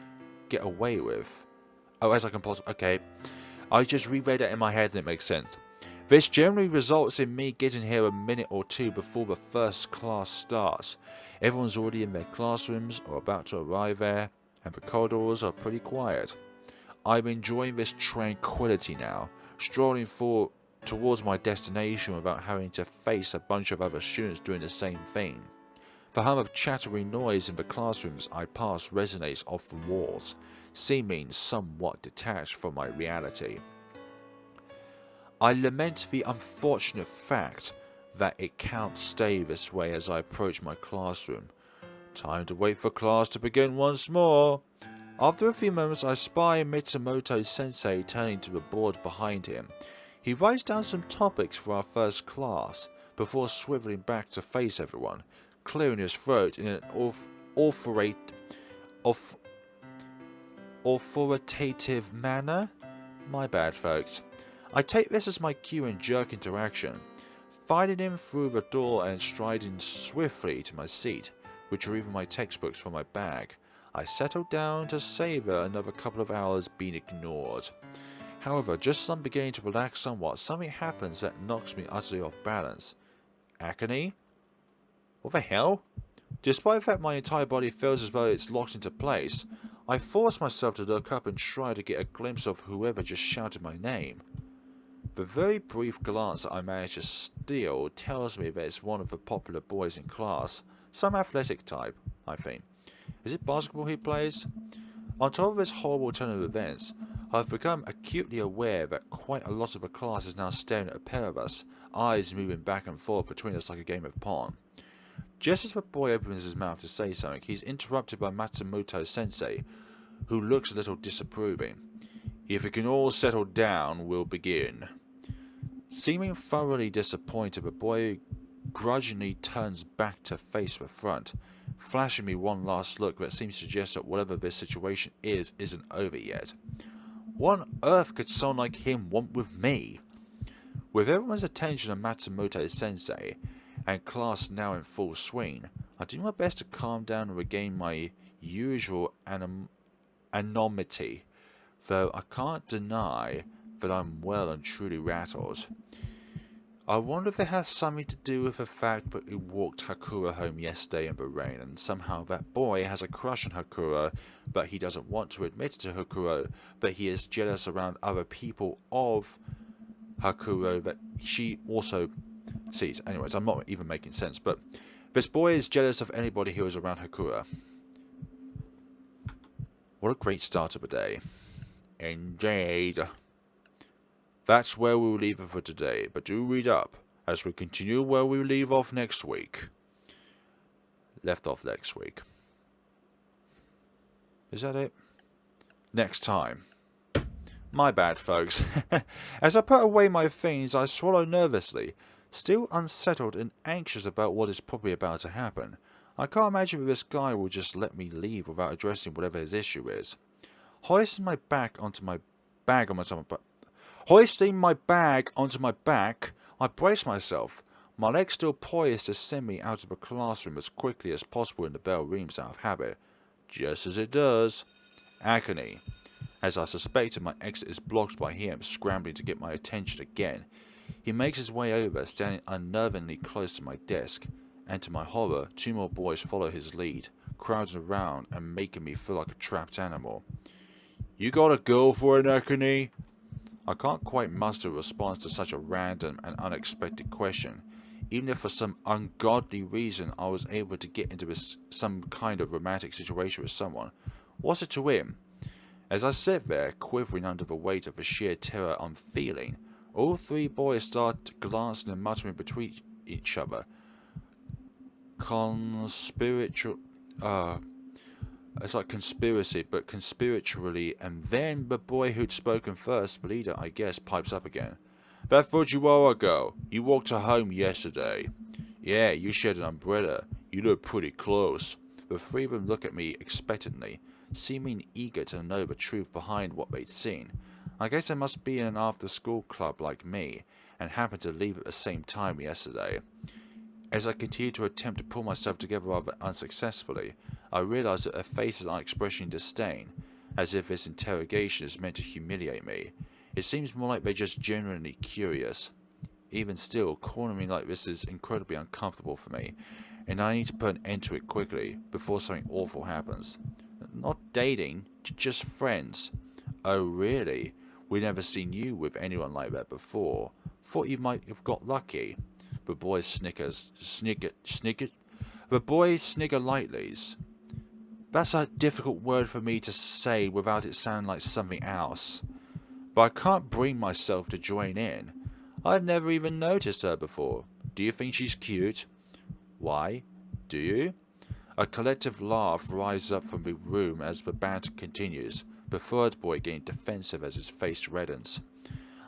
Speaker 1: get away with. Oh, as I can possibly... Okay. I just reread it in my head and it makes sense. This generally results in me getting here a minute or two before the first class starts. Everyone's already in their classrooms or about to arrive there, and the corridors are pretty quiet. I'm enjoying this tranquility now, strolling towards my destination without having to face a bunch of other students doing the same thing. The hum of chattery noise in the classrooms I pass resonates off the walls, seeming somewhat detached from my reality. I lament the unfortunate fact that it can't stay this way as I approach my classroom. Time to wait for class to begin once more. After a few moments, I spy Mitsumoto-sensei turning to the board behind him. He writes down some topics for our first class, before swiveling back to face everyone, clearing his throat in an authoritative manner. My bad, folks. I take this as my cue and jerk into action, fighting him through the door and striding swiftly to my seat, retrieving my textbooks from my bag. I settle down to savour another couple of hours being ignored. However, just as I'm beginning to relax somewhat, something happens that knocks me utterly off balance. Akane? What the hell? Despite the fact my entire body feels as though it's locked into place, I force myself to look up and try to get a glimpse of whoever just shouted my name. The very brief glance that I manage to steal tells me that it's one of the popular boys in class, some athletic type, I think. Is it basketball he plays? On top of this horrible turn of events, I've become acutely aware that quite a lot of the class is now staring at a pair of us, eyes moving back and forth between us like a game of Pong. Just as the boy opens his mouth to say something, he's interrupted by Matsumoto-sensei, who looks a little disapproving. If we can all settle down, we'll begin. Seeming thoroughly disappointed, the boy grudgingly turns back to face the front, flashing me one last look that seems to suggest that whatever this situation isn't over yet. What on earth could someone like him want with me? With everyone's attention on Matsumoto-sensei, and class now in full swing, I do my best to calm down and regain my usual anonymity, though I can't deny that I'm well and truly rattled. I wonder if it has something to do with the fact that we walked Hakura home yesterday in the rain, and somehow that boy has a crush on Hakura, but he doesn't want to admit it to Hakura, but he is jealous around other people of Hakura that she also sees. Anyways, I'm not even making sense, but this boy is jealous of anybody who is around Hakura. What a great start of the day. Indeed. That's where we'll leave it for today, but do read up, as we continue where we leave off next week. Left off next week. Is that it? Next time. My bad, folks. As I put away my things, I swallow nervously, still unsettled and anxious about what is probably about to happen. I can't imagine that this guy will just let me leave without addressing whatever his issue is. Hoisting my bag onto my back, I brace myself, my legs still poised to send me out of the classroom as quickly as possible when the bell rings out of habit. Just as it does. Akane. As I suspected, my exit is blocked by him, scrambling to get my attention again. He makes his way over, standing unnervingly close to my desk, and to my horror, two more boys follow his lead, crowding around and making me feel like a trapped animal. You got a girlfriend, Akane? I can't quite muster a response to such a random and unexpected question, even if for some ungodly reason I was able to get into some kind of romantic situation with someone. What's it to him? As I sit there, quivering under the weight of the sheer terror I'm feeling, all three boys start glancing and muttering between each other. It's like conspiracy, but conspiratorially, and then the boy who'd spoken first, the leader, I guess, pipes up again. That Fujiwara girl, you walked her home yesterday. Yeah, you shared an umbrella. You look pretty close. The three of them look at me expectantly, seeming eager to know the truth behind what they'd seen. I guess they must be in an after-school club like me, and happened to leave at the same time yesterday. As I continue to attempt to pull myself together rather unsuccessfully, I realise that their faces are expressing disdain. as if this interrogation is meant to humiliate me. It seems more like they're just genuinely curious. Even still, cornering me like this is incredibly uncomfortable for me, and I need to put an end to it quickly before something awful happens. Not dating, just friends. Oh really? We've never seen you with anyone like that before. Thought you might have got lucky. The boy snigger lightly. That's a difficult word for me to say without it sounding like something else. But I can't bring myself to join in. I've never even noticed her before. Do you think she's cute? Why? Do you? A collective laugh rises up from the room as the banter continues, the third boy getting defensive as his face reddens.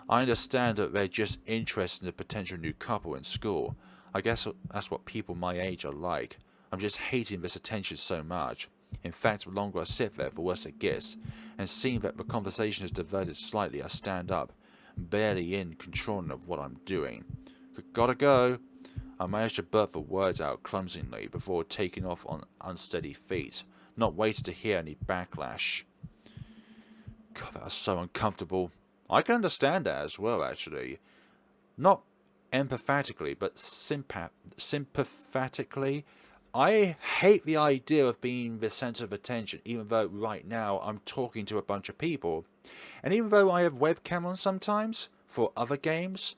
Speaker 1: I understand that they're just interested in a potential new couple in school. I guess that's what people my age are like. I'm just hating this attention so much. In fact, the longer I sit there, the worse it gets. And seeing that the conversation is diverted slightly, I stand up, barely in control of what I'm doing. Gotta go. I managed to blurt the words out clumsily before taking off on unsteady feet, not waiting to hear any backlash. God, that was so uncomfortable. I can understand that as well, actually. Not empathetically, but sympathetically. I hate the idea of being the centre of attention, even though right now I'm talking to a bunch of people. And even though I have webcam on sometimes, for other games,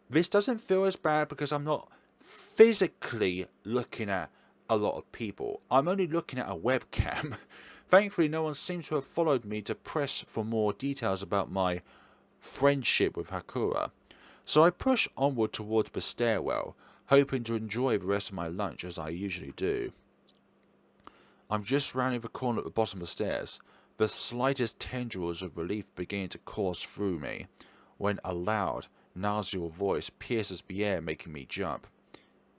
Speaker 1: this doesn't feel as bad because I'm not physically looking at a lot of people. I'm only looking at a webcam. Thankfully, no one seems to have followed me to press for more details about my friendship with Hakura. So I push onward towards the stairwell, hoping to enjoy the rest of my lunch as I usually do. I'm just rounding the corner at the bottom of the stairs, the slightest tendrils of relief beginning to course through me, when a loud, nasal voice pierces the air, making me jump.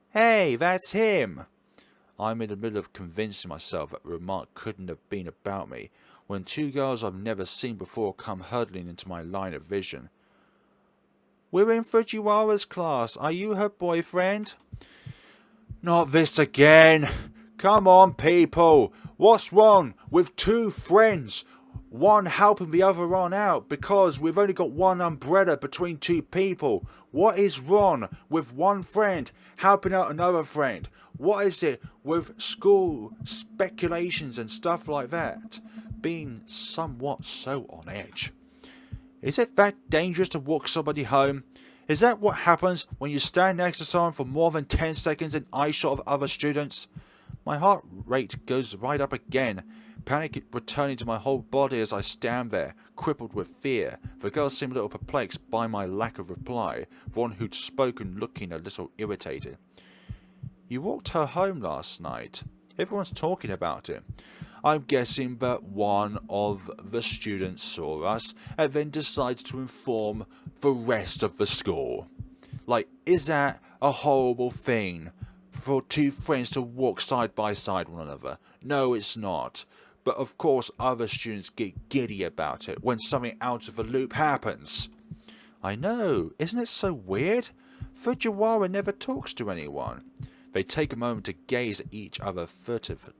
Speaker 1: Hey, that's him! I'm in the middle of convincing myself that the remark couldn't have been about me, when two girls I've never seen before come hurtling into my line of vision. We're in Fujiwara's class. Are you her boyfriend? Not this again. Come on, people. What's wrong with two friends? One helping the other on out because we've only got one umbrella between two people. What is wrong with one friend helping out another friend? What is it with school speculations and stuff like that being somewhat so on edge? Is it that dangerous to walk somebody home? Is that what happens when you stand next to someone for more than 10 seconds in eyeshot of other students? My heart rate goes right up again, panic returning to my whole body as I stand there, crippled with fear. The girl seemed a little perplexed by my lack of reply, the one who'd spoken looking a little irritated. You walked her home last night. Everyone's talking about it. I'm guessing that one of the students saw us and then decides to inform the rest of the school. Like, is that a horrible thing for two friends to walk side by side one another? No, it's not. But of course other students get giddy about it when something out of the loop happens. I know, isn't it so weird? Fujiwara never talks to anyone. They take a moment to gaze at each other furtively,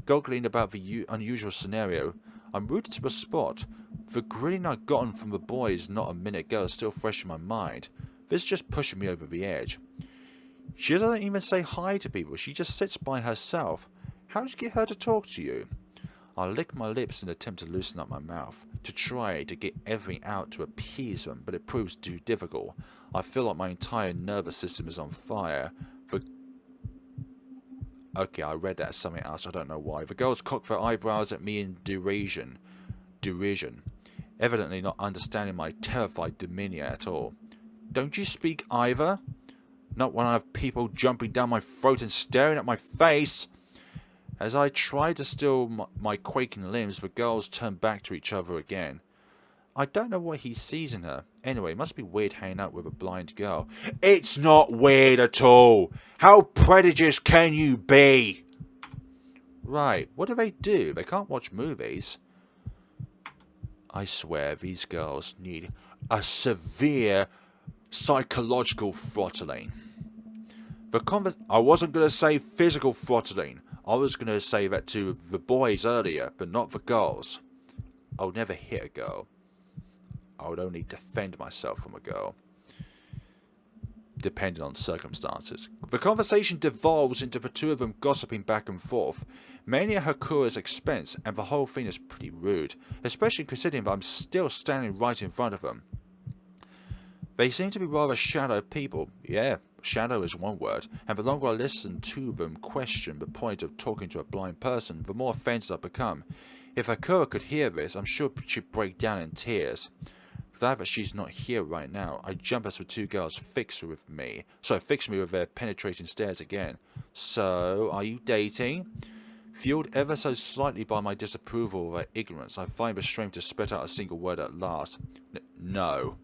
Speaker 1: goggling about the unusual scenario. I'm rooted to the spot. The grinning I'd gotten from the boys not a minute ago is still fresh in my mind. This is just pushing me over the edge. She doesn't even say hi to people. She just sits by herself. How did you get her to talk to you? I lick my lips in an attempt to loosen up my mouth, to try to get everything out to appease them, but it proves too difficult. I feel like my entire nervous system is on fire. Okay, I read that as something else, I don't know why. The girls cock their eyebrows at me in derision, evidently not understanding my terrified demeanour at all. Don't you speak either? Not when I have people jumping down my throat and staring at my face. As I try to still my quaking limbs, the girls turn back to each other again. I don't know what he sees in her. Anyway, it must be weird hanging out with a blind girl. It's not weird at all. How prejudiced can you be? Right, what do? They can't watch movies. I swear these girls need a severe psychological throttling. I wasn't going to say physical throttling. I was going to say that to the boys earlier, but not the girls. I would never hit a girl. I would only defend myself from a girl, depending on circumstances. The conversation devolves into the two of them gossiping back and forth, mainly at Hakura's expense, and the whole thing is pretty rude, especially considering that I'm still standing right in front of them. They seem to be rather shallow people. Yeah, shallow is one word, and the longer I listen to them question the point of talking to a blind person, the more offended I become. If Hakura could hear this, I'm sure she'd break down in tears. Glad that she's not here right now. I jump as the two girls fix me with their penetrating stares again. So, are you dating? Fueled ever so slightly by my disapproval of their ignorance, I find the strength to spit out a single word at last. No.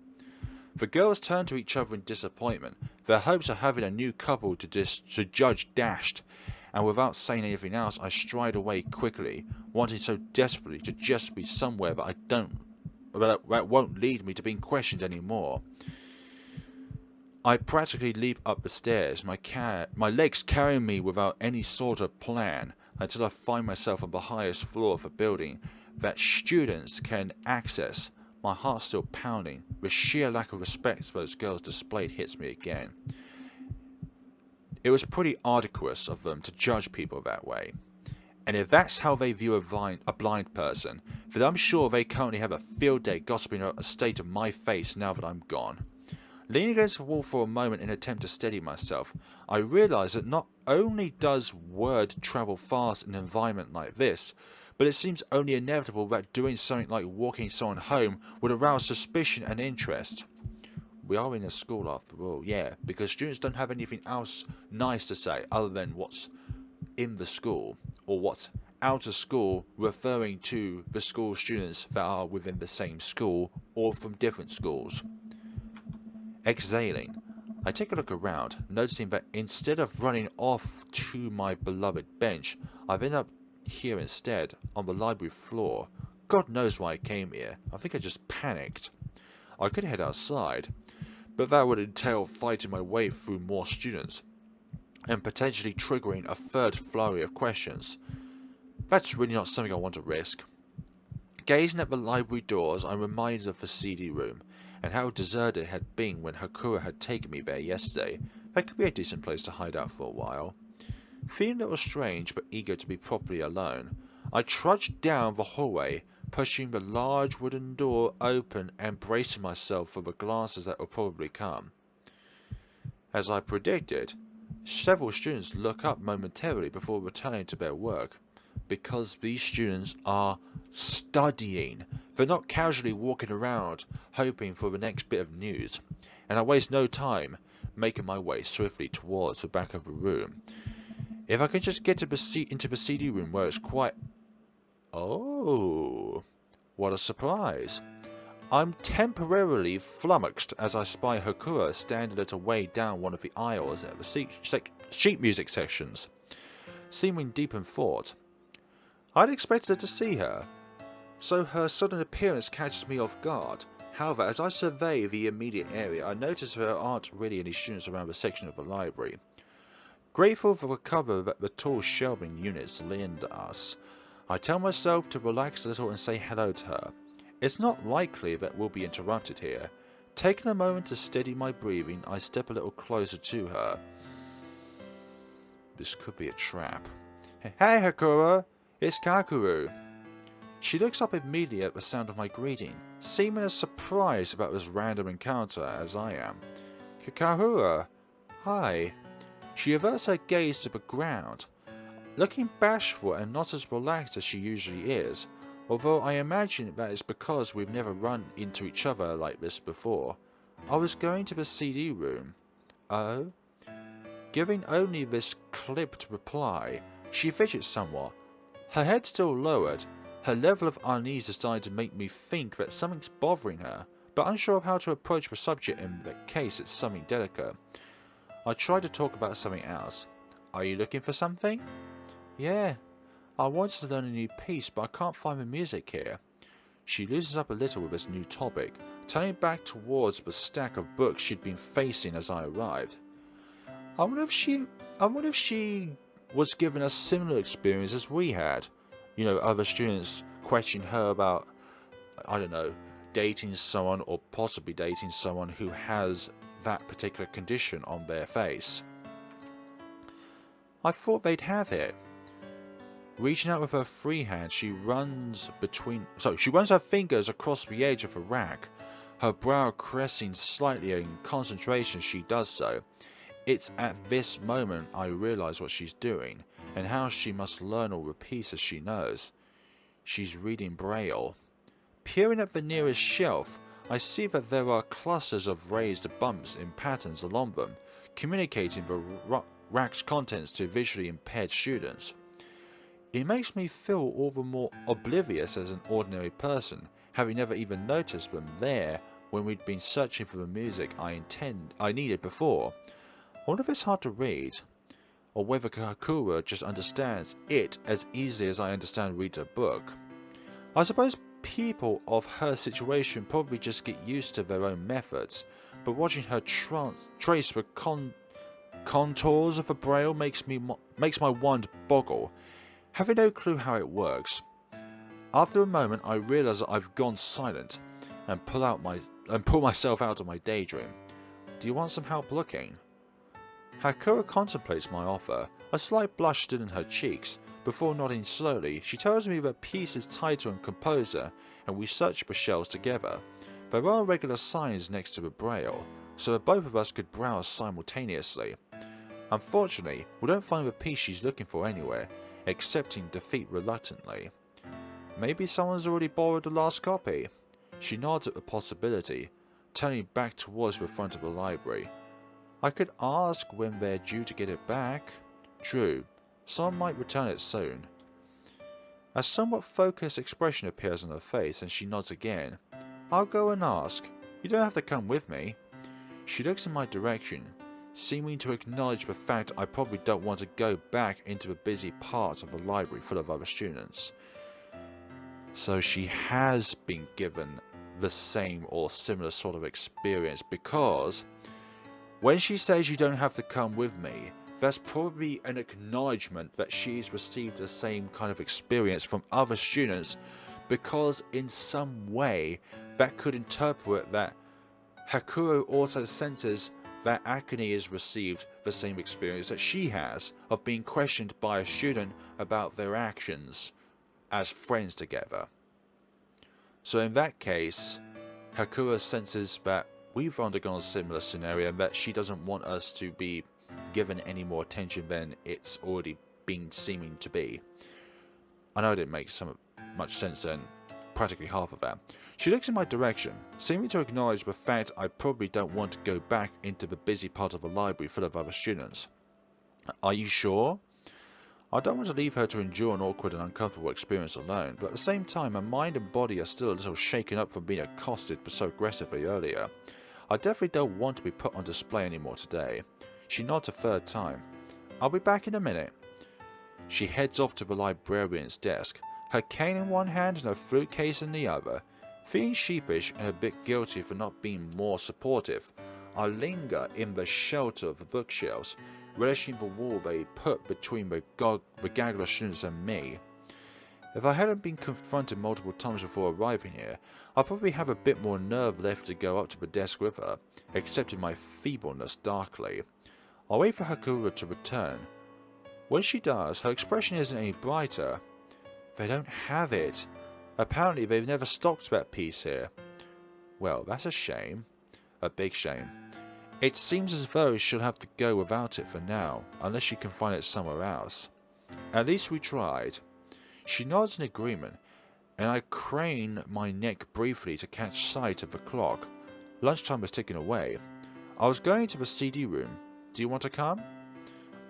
Speaker 1: The girls turn to each other in disappointment. Their hopes of having a new couple to judge dashed, and without saying anything else, I stride away quickly, wanting so desperately to just be somewhere that won't lead me to being questioned anymore. I practically leap up the stairs, my legs carrying me without any sort of plan, until I find myself on the highest floor of a building that students can access. My heart still pounding. The sheer lack of respect those girls displayed hits me again. It was pretty arduous of them to judge people that way. And if that's how they view a blind person, then I'm sure they currently have a field day gossiping about the state of my face now that I'm gone. Leaning against the wall for a moment in an attempt to steady myself, I realise that not only does word travel fast in an environment like this, but it seems only inevitable that doing something like walking someone home would arouse suspicion and interest. We are in a school after all, yeah, because students don't have anything else nice to say other than what's in the school, or what's out of school, referring to the school students that are within the same school or from different schools. Exhaling, I take a look around, noticing that instead of running off to my beloved bench, I've ended up here instead, on the library floor. God knows why I came here. I think I just panicked. I could head outside, but that would entail fighting my way through more students, and potentially triggering a third flurry of questions. That's really not something I want to risk. Gazing at the library doors, I'm reminded of the CD room, and how deserted it had been when Hakura had taken me there yesterday. That could be a decent place to hide out for a while. Feeling a little strange, but eager to be properly alone, I trudged down the hallway, pushing the large wooden door open and bracing myself for the glances that would probably come. As I predicted, several students look up momentarily before returning to their work, because these students are studying. They're not casually walking around hoping for the next bit of news, and I waste no time making my way swiftly towards the back of the room. If I can just get into the CD room where it's quiet. Oh, what a surprise. I'm temporarily flummoxed as I spy Hakura standing a little way down one of the aisles at the sheet music sections, seeming deep in thought. I'd expected her to see her, so her sudden appearance catches me off guard. However, as I survey the immediate area, I notice there aren't really any students around the section of the library. Grateful for the cover that the tall shelving units lend us, I tell myself to relax a little and say hello to her. It's not likely that we'll be interrupted here. Taking a moment to steady my breathing, I step a little closer to her. This could be a trap. Hey Hakura, it's Kakeru. She looks up immediately at the sound of my greeting, seeming as surprised about this random encounter as I am. Kakeru, hi. She averts her gaze to the ground, looking bashful and not as relaxed as she usually is, although I imagine that is because we've never run into each other like this before. I was going to the CD room. Oh? Giving only this clipped reply, she fidgets somewhat, her head still lowered. Her level of unease is starting to make me think that something's bothering her, but unsure of how to approach the subject in that case it's something delicate. I try to talk about something else. Are you looking for something? Yeah. I wanted to learn a new piece, but I can't find the music here. She loosens up a little with this new topic, turning back towards the stack of books she'd been facing as I arrived. I wonder if she was given a similar experience as we had. You know, other students questioned her about, I don't know, dating someone or possibly dating someone who has that particular condition on their face. I thought they'd have it. Reaching out with her free hand, she runs her fingers across the edge of the rack, her brow caressing slightly in concentration as she does so. It's at this moment I realise what she's doing, and how she must learn all the pieces she knows. She's reading Braille. Peering at the nearest shelf, I see that there are clusters of raised bumps in patterns along them, communicating the rack's contents to visually impaired students. It makes me feel all the more oblivious as an ordinary person, having never even noticed them there when we'd been searching for the music I needed before. I wonder if it's hard to read, or whether Kakeru just understands it as easily as I understand reading a book. I suppose people of her situation probably just get used to their own methods, but watching her trace the contours of the Braille makes my wand boggle, having no clue how it works. After a moment, I realise that I've gone silent and pull myself out of my daydream. Do you want some help looking? Kakeru contemplates my offer, a slight blush still in her cheeks. Before nodding slowly, she tells me the piece's title and composer, and we search the shelves together. There are regular signs next to the Braille, so that both of us could browse simultaneously. Unfortunately, we don't find the piece she's looking for anywhere, accepting defeat reluctantly. Maybe someone's already borrowed the last copy. She nods at the possibility, turning back towards the front of the library. I could ask when they're due to get it back. True, someone might return it soon. A somewhat focused expression appears on her face and she nods again. I'll go and ask. You don't have to come with me. She looks in my direction, seeming to acknowledge the fact I probably don't want to go back into the busy part of the library full of other students. So she has been given the same or similar sort of experience, because when she says you don't have to come with me, that's probably an acknowledgement that she's received the same kind of experience from other students, because in some way that could interpret that Kakeru also senses that Akane has received the same experience that she has of being questioned by a student about their actions as friends together. So in that case, Kakeru senses that we've undergone a similar scenario and that she doesn't want us to be given any more attention than it's already been seeming to be. I know it didn't make much sense then, practically half of that. She looks in my direction, seeming to acknowledge the fact I probably don't want to go back into the busy part of the library full of other students. Are you sure? I don't want to leave her to endure an awkward and uncomfortable experience alone, but at the same time my mind and body are still a little shaken up from being accosted so aggressively earlier. I definitely don't want to be put on display anymore today. She nods a third time. I'll be back in a minute. She heads off to the librarian's desk, her cane in one hand and her flute case in the other. Feeling sheepish and a bit guilty for not being more supportive, I linger in the shelter of the bookshelves, relishing the wall they put between the gaggle of students and me. If I hadn't been confronted multiple times before arriving here, I'd probably have a bit more nerve left to go up to the desk with her, accepting my feebleness darkly. I'll wait for Kakeru to return. When she does, her expression isn't any brighter. They don't have it. Apparently they've never stocked that piece here. Well, that's a shame. A big shame. It seems as though she'll have to go without it for now, unless she can find it somewhere else. At least we tried. She nods in agreement, and I crane my neck briefly to catch sight of the clock. Lunchtime was ticking away. I was going to the CD room. Do you want to come?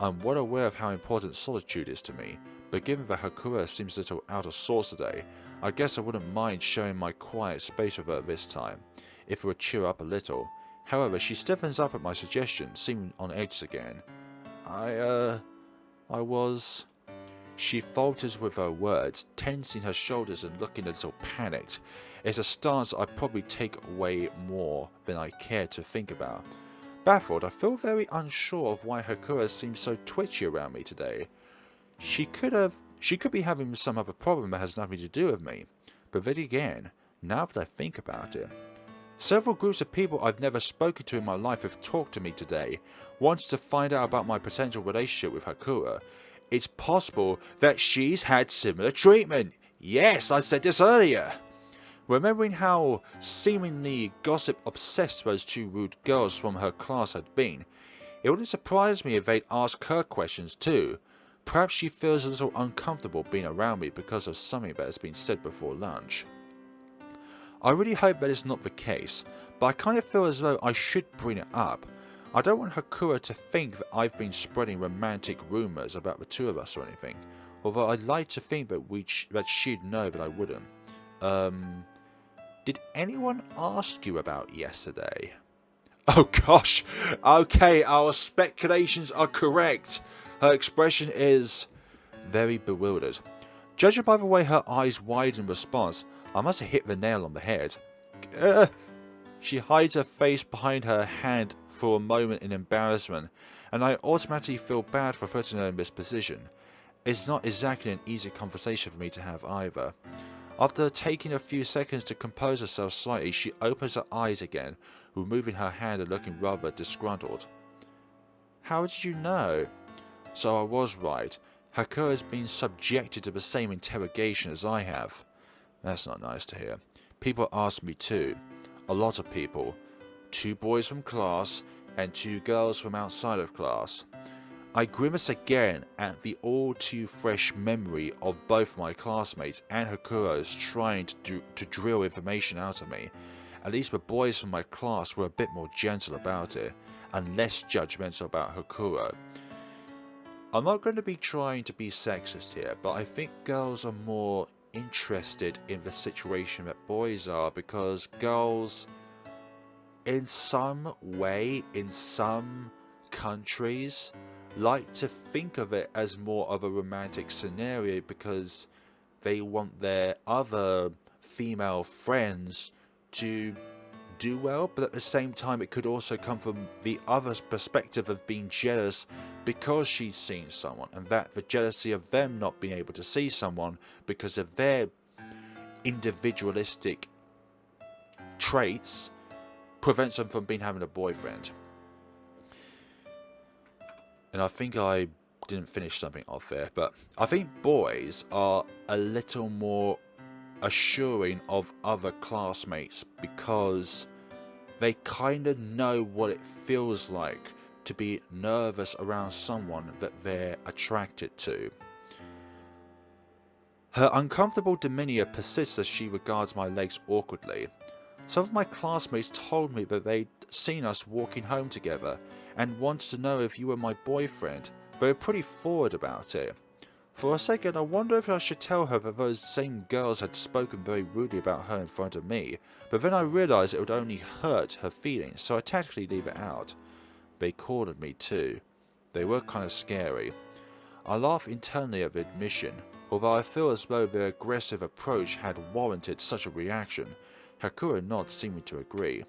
Speaker 1: I'm well aware of how important solitude is to me, but given that Kakeru seems a little out of sorts today, I guess I wouldn't mind sharing my quiet space with her this time, if it would cheer up a little. However, she stiffens up at my suggestion, seeming on edge again. I was... She falters with her words, tensing her shoulders and looking a little panicked. It's a stance I'd probably take away more than I care to think about. Baffled, I feel very unsure of why Kakeru seems so twitchy around me today. She could be having some other problem that has nothing to do with me. But then again, now that I think about it, several groups of people I've never spoken to in my life have talked to me today, wanting to find out about my potential relationship with Hakura. It's possible that she's had similar treatment. Yes, I said this earlier. Remembering how seemingly gossip-obsessed those two rude girls from her class had been, it wouldn't surprise me if they'd ask her questions too. Perhaps she feels a little uncomfortable being around me because of something that has been said before lunch. I really hope that is not the case, but I kind of feel as though I should bring it up. I don't want Hakura to think that I've been spreading romantic rumours about the two of us or anything, although I'd like to think that she'd know that I wouldn't. Did anyone ask you about yesterday? Oh gosh, okay, our speculations are correct. Her expression is very bewildered. Judging by the way her eyes widen in response, I must have hit the nail on the head. She hides her face behind her hand for a moment in embarrassment, and I automatically feel bad for putting her in this position. It's not exactly an easy conversation for me to have either. After taking a few seconds to compose herself slightly, she opens her eyes again, removing her hand and looking rather disgruntled. How did you know? So I was right. Hakura has been subjected to the same interrogation as I have. That's not nice to hear. People ask me too. A lot of people. 2 boys from class and 2 girls from outside of class. I grimace again at the all too fresh memory of both my classmates and Hakura's trying to drill information out of me. At least the boys from my class were a bit more gentle about it, and less judgmental about Hakura. I'm not going to be trying to be sexist here, but I think girls are more interested in the situation that boys are, because girls, in some way, in some countries, like to think of it as more of a romantic scenario because they want their other female friends to do well, but at the same time it could also come from the other's perspective of being jealous because she's seen someone, and that the jealousy of them not being able to see someone because of their individualistic traits prevents them from having a boyfriend. And I think I didn't finish something off there, but I think boys are a little more assuring of other classmates because they kind of know what it feels like to be nervous around someone that they're attracted to. Her uncomfortable demeanour persists as she regards my legs awkwardly. Some of my classmates told me that they'd seen us walking home together and wanted to know if you were my boyfriend. They were pretty forward about it. For a second I wonder if I should tell her that those same girls had spoken very rudely about her in front of me, but then I realised it would only hurt her feelings, so I tactfully leave it out. They cornered me too. They were kind of scary. I laugh internally at the admission, although I feel as though their aggressive approach had warranted such a reaction. Hakura nods, seeming to agree.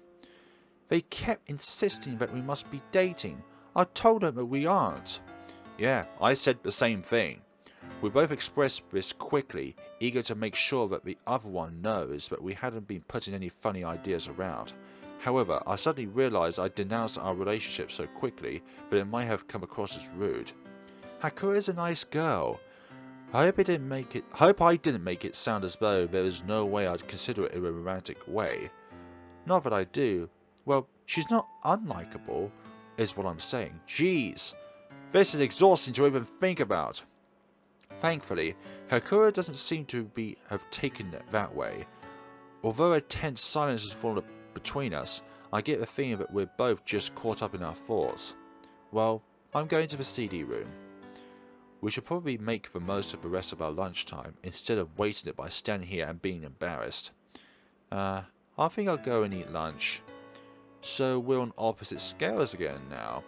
Speaker 1: They kept insisting that we must be dating. I told them that we aren't. Yeah, I said the same thing. We both expressed this quickly, eager to make sure that the other one knows that we hadn't been putting any funny ideas around. However, I suddenly realised I denounced our relationship so quickly that it might have come across as rude. Hakura is a nice girl. I hope I didn't make it sound as though there is no way I'd consider it in a romantic way. Not that I do. Well, she's not unlikable, is what I'm saying. Jeez, this is exhausting to even think about. Thankfully, Hakura doesn't seem to have taken it that way. Although a tense silence has fallen between us, I get the feeling that we're both just caught up in our thoughts. Well, I'm going to the CD room. We should probably make the most of the rest of our lunchtime, instead of wasting it by standing here and being embarrassed. I think I'll go and eat lunch. So we're on opposite scales again now.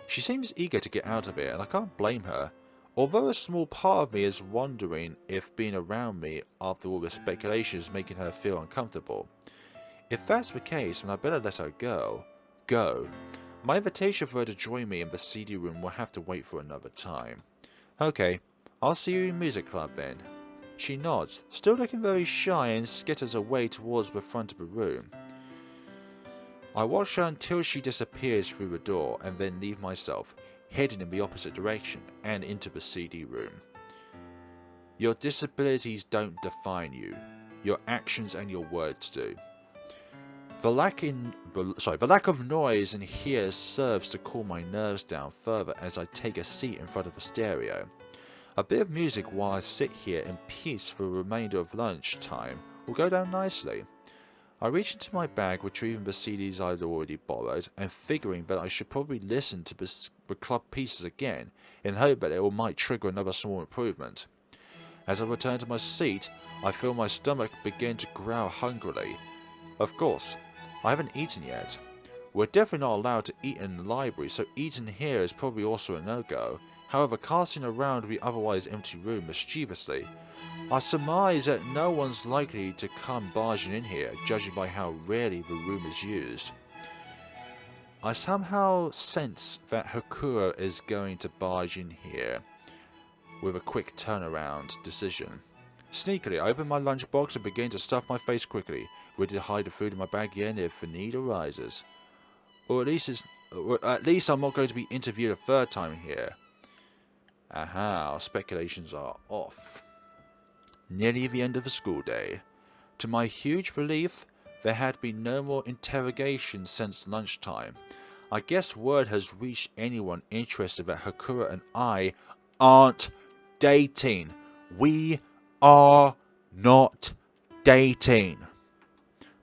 Speaker 1: She seems eager to get out of here, and I can't blame her. Although a small part of me is wondering if being around me after all the speculation is making her feel uncomfortable. If that's the case, then I better let her go. My invitation for her to join me in the CD room will have to wait for another time. Okay, I'll see you in music club then. She nods, still looking very shy, and skitters away towards the front of the room. I watch her until she disappears through the door and then leave myself, heading in the opposite direction and into the CD room. Your disabilities don't define you. Your actions and your words do. The lack of noise in here serves to cool my nerves down further as I take a seat in front of the stereo. A bit of music while I sit here in peace for the remainder of lunch time will go down nicely. I reach into my bag, retrieving the CDs I'd already borrowed, and figuring that I should probably listen to the club pieces again, in hope that it might trigger another small improvement. As I return to my seat, I feel my stomach begin to growl hungrily. Of course, I haven't eaten yet. We're definitely not allowed to eat in the library, so eating here is probably also a no-go. However, casting around the otherwise empty room mischievously, I surmise that no one's likely to come barging in here, judging by how rarely the room is used. I somehow sense that Hakura is going to barge in here with a quick turnaround decision. Sneakily, I open my lunchbox and begin to stuff my face quickly, ready to hide the food in my bag again if the need arises. Or at least I'm not going to be interviewed a third time here. Aha, our speculations are off. Nearly the end of the school day. To my huge relief, there had been no more interrogations since lunchtime. I guess word has reached anyone interested that Hakura and I aren't dating. We are not dating.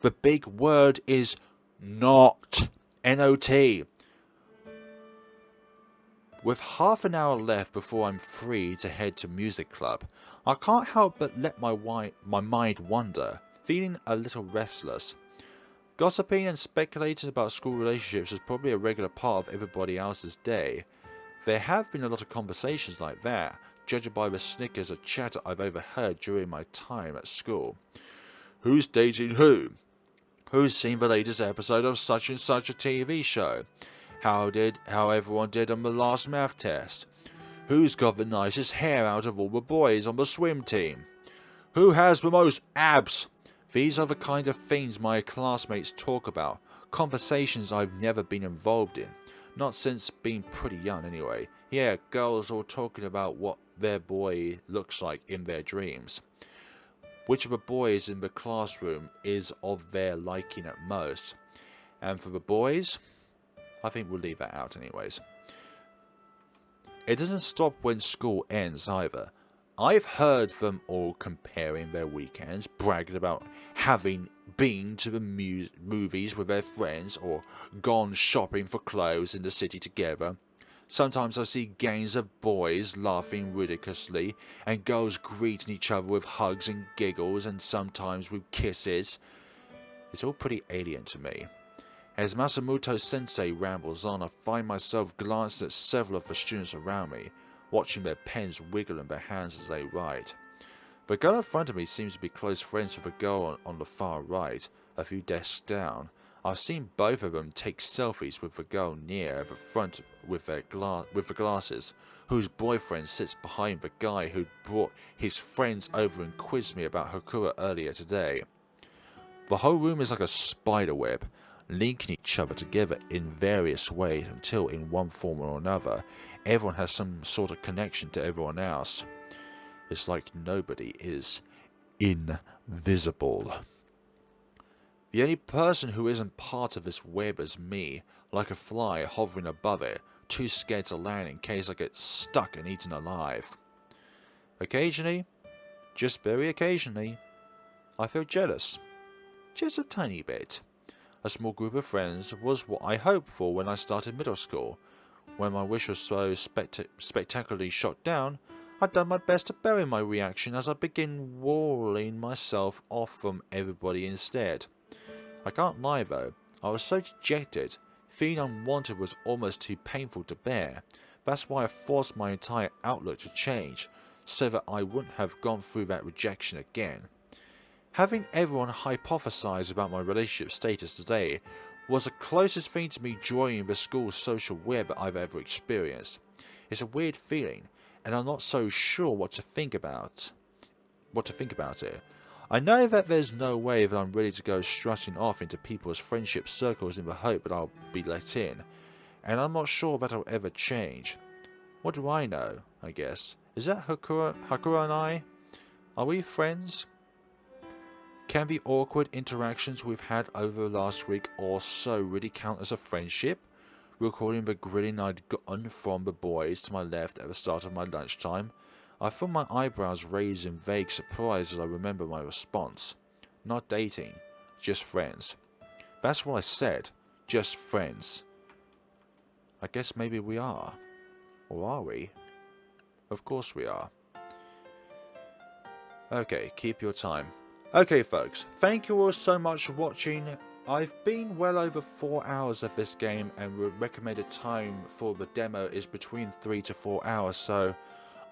Speaker 1: The big word is not. N-O-T. With half an hour left before I'm free to head to music club, I can't help but let my mind wander, feeling a little restless. Gossiping and speculating about school relationships is probably a regular part of everybody else's day. There have been a lot of conversations like that, judging by the snickers of chatter I've overheard during my time at school. Who's dating who? Who's seen the latest episode of such and such a TV show? How everyone did on the last math test? Who's got the nicest hair out of all the boys on the swim team? Who has the most abs? These are the kind of things my classmates talk about, conversations I've never been involved in. Not since being pretty young anyway. Yeah, girls all talking about what their boy looks like in their dreams. Which of the boys in the classroom is of their liking at most? And for the boys, I think we'll leave that out anyways. It doesn't stop when school ends either. I've heard them all comparing their weekends, bragging about having been to the movies with their friends or gone shopping for clothes in the city together. Sometimes I see gangs of boys laughing ridiculously and girls greeting each other with hugs and giggles and sometimes with kisses. It's all pretty alien to me. As Masamoto-sensei rambles on, I find myself glancing at several of the students around me, watching their pens wiggle in their hands as they write. The girl in front of me seems to be close friends with the girl on the far right, a few desks down. I've seen both of them take selfies with the girl near the front with the glasses, whose boyfriend sits behind the guy who'd brought his friends over and quizzed me about Hakura earlier today. The whole room is like a spider web, linking each other together in various ways until, in one form or another, everyone has some sort of connection to everyone else. It's like nobody is invisible. The only person who isn't part of this web is me, like a fly hovering above it, too scared to land in case I get stuck and eaten alive. Occasionally, just very occasionally, I feel jealous. Just a tiny bit. A small group of friends was what I hoped for when I started middle school. When my wish was so spectacularly shot down, I'd done my best to bury my reaction as I began walling myself off from everybody instead. I can't lie though, I was so dejected, feeling unwanted was almost too painful to bear. That's why I forced my entire outlook to change, so that I wouldn't have gone through that rejection again. Having everyone hypothesize about my relationship status today was the closest thing to me joining the school's social web I've ever experienced. It's a weird feeling, and I'm not so sure what to think about it. I know that there's no way that I'm ready to go strutting off into people's friendship circles in the hope that I'll be let in, and I'm not sure that I'll ever change. What do I know, I guess? Is that Hakura and I? Are we friends? Can the awkward interactions we've had over the last week or so really count as a friendship? Recording the grilling I'd gotten from the boys to my left at the start of my lunchtime, I feel my eyebrows raise in vague surprise as I remember my response. Not dating, just friends. That's what I said, just friends. I guess maybe we are. Or are we? Of course we are. Okay, keep your time. Okay folks, thank you all so much for watching. I've been well over 4 hours of this game, and the recommended time for the demo is between 3 to 4 hours, so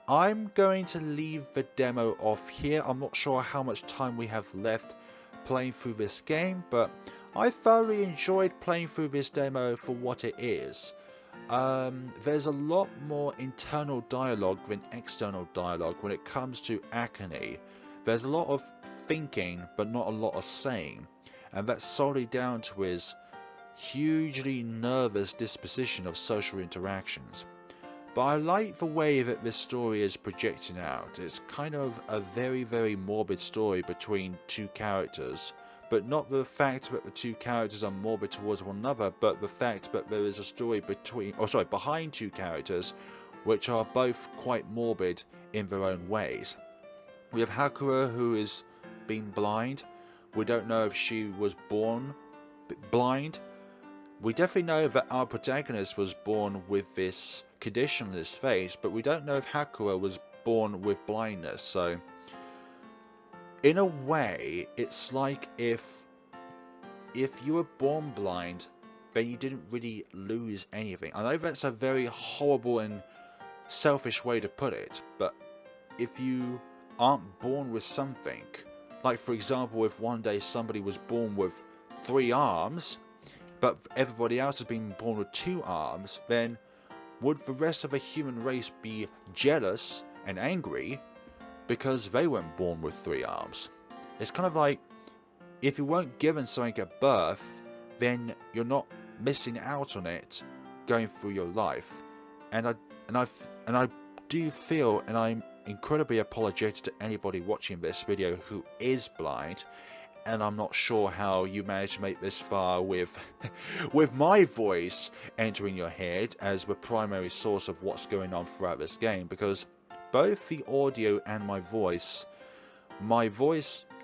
Speaker 1: I'm going to leave the demo off here. I'm not sure how much time we have left playing through this game, but I thoroughly enjoyed playing through this demo for what it is. There's a lot more internal dialogue than external dialogue when it comes to Akane. There's a lot of thinking, but not a lot of saying, and that's solely down to his hugely nervous disposition of social interactions. But I like the way that this story is projecting out. It's kind of a very, very morbid story between two characters, but not the fact that the two characters are morbid towards one another, but the fact that there is a story behind two characters which are both quite morbid in their own ways. We have Hakura, who is being blind. We don't know if she was born blind. We definitely know that our protagonist was born with this condition on his face, but we don't know if Hakura was born with blindness. So in a way, it's like if you were born blind, then you didn't really lose anything. I know that's a very horrible and selfish way to put it, but if you aren't born with something, like for example, if one day somebody was born with 3 arms, but everybody else has been born with 2 arms, then would the rest of the human race be jealous and angry because they weren't born with 3 arms? It's kind of like, if you weren't given something at birth, then you're not missing out on it going through your life. And I do feel, and I'm incredibly apologetic to anybody watching this video who is blind, and I'm not sure how you managed to make this far with with my voice entering your head as the primary source of what's going on throughout this game, because both the audio and my voice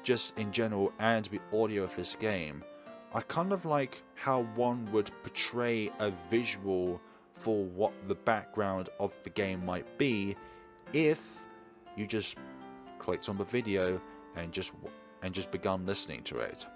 Speaker 1: just in general, and the audio of this game, I kind of like how one would portray a visual for what the background of the game might be if you just clicked on the video and just begun listening to it.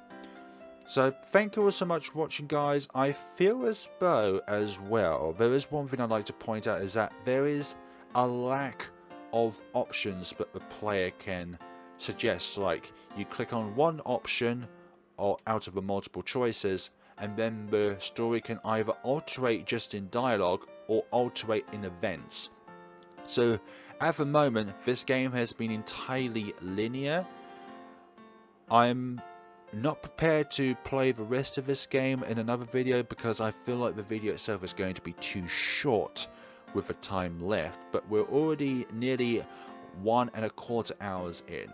Speaker 1: So thank you all so much for watching, guys. I feel as though as well, there is one thing I'd like to point out, is that there is a lack of options that the player can suggest. Like, you click on one option or out of the multiple choices, and then the story can either alterate just in dialogue or alterate in events. So at the moment, this game has been entirely linear. I'm not prepared to play the rest of this game in another video because I feel like the video itself is going to be too short with the time left, but we're already nearly 1¼ hours in.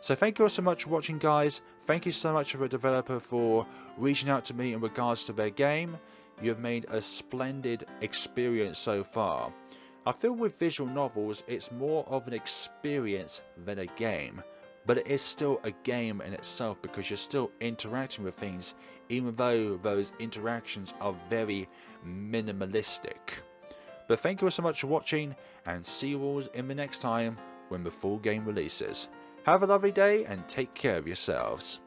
Speaker 1: So thank you all so much for watching, guys. Thank you so much to the developer for reaching out to me in regards to their game. You have made a splendid experience so far. I feel with visual novels, it's more of an experience than a game, but it is still a game in itself because you're still interacting with things, even though those interactions are very minimalistic. But thank you all so much for watching, and see you all in the next time when the full game releases. Have a lovely day and take care of yourselves.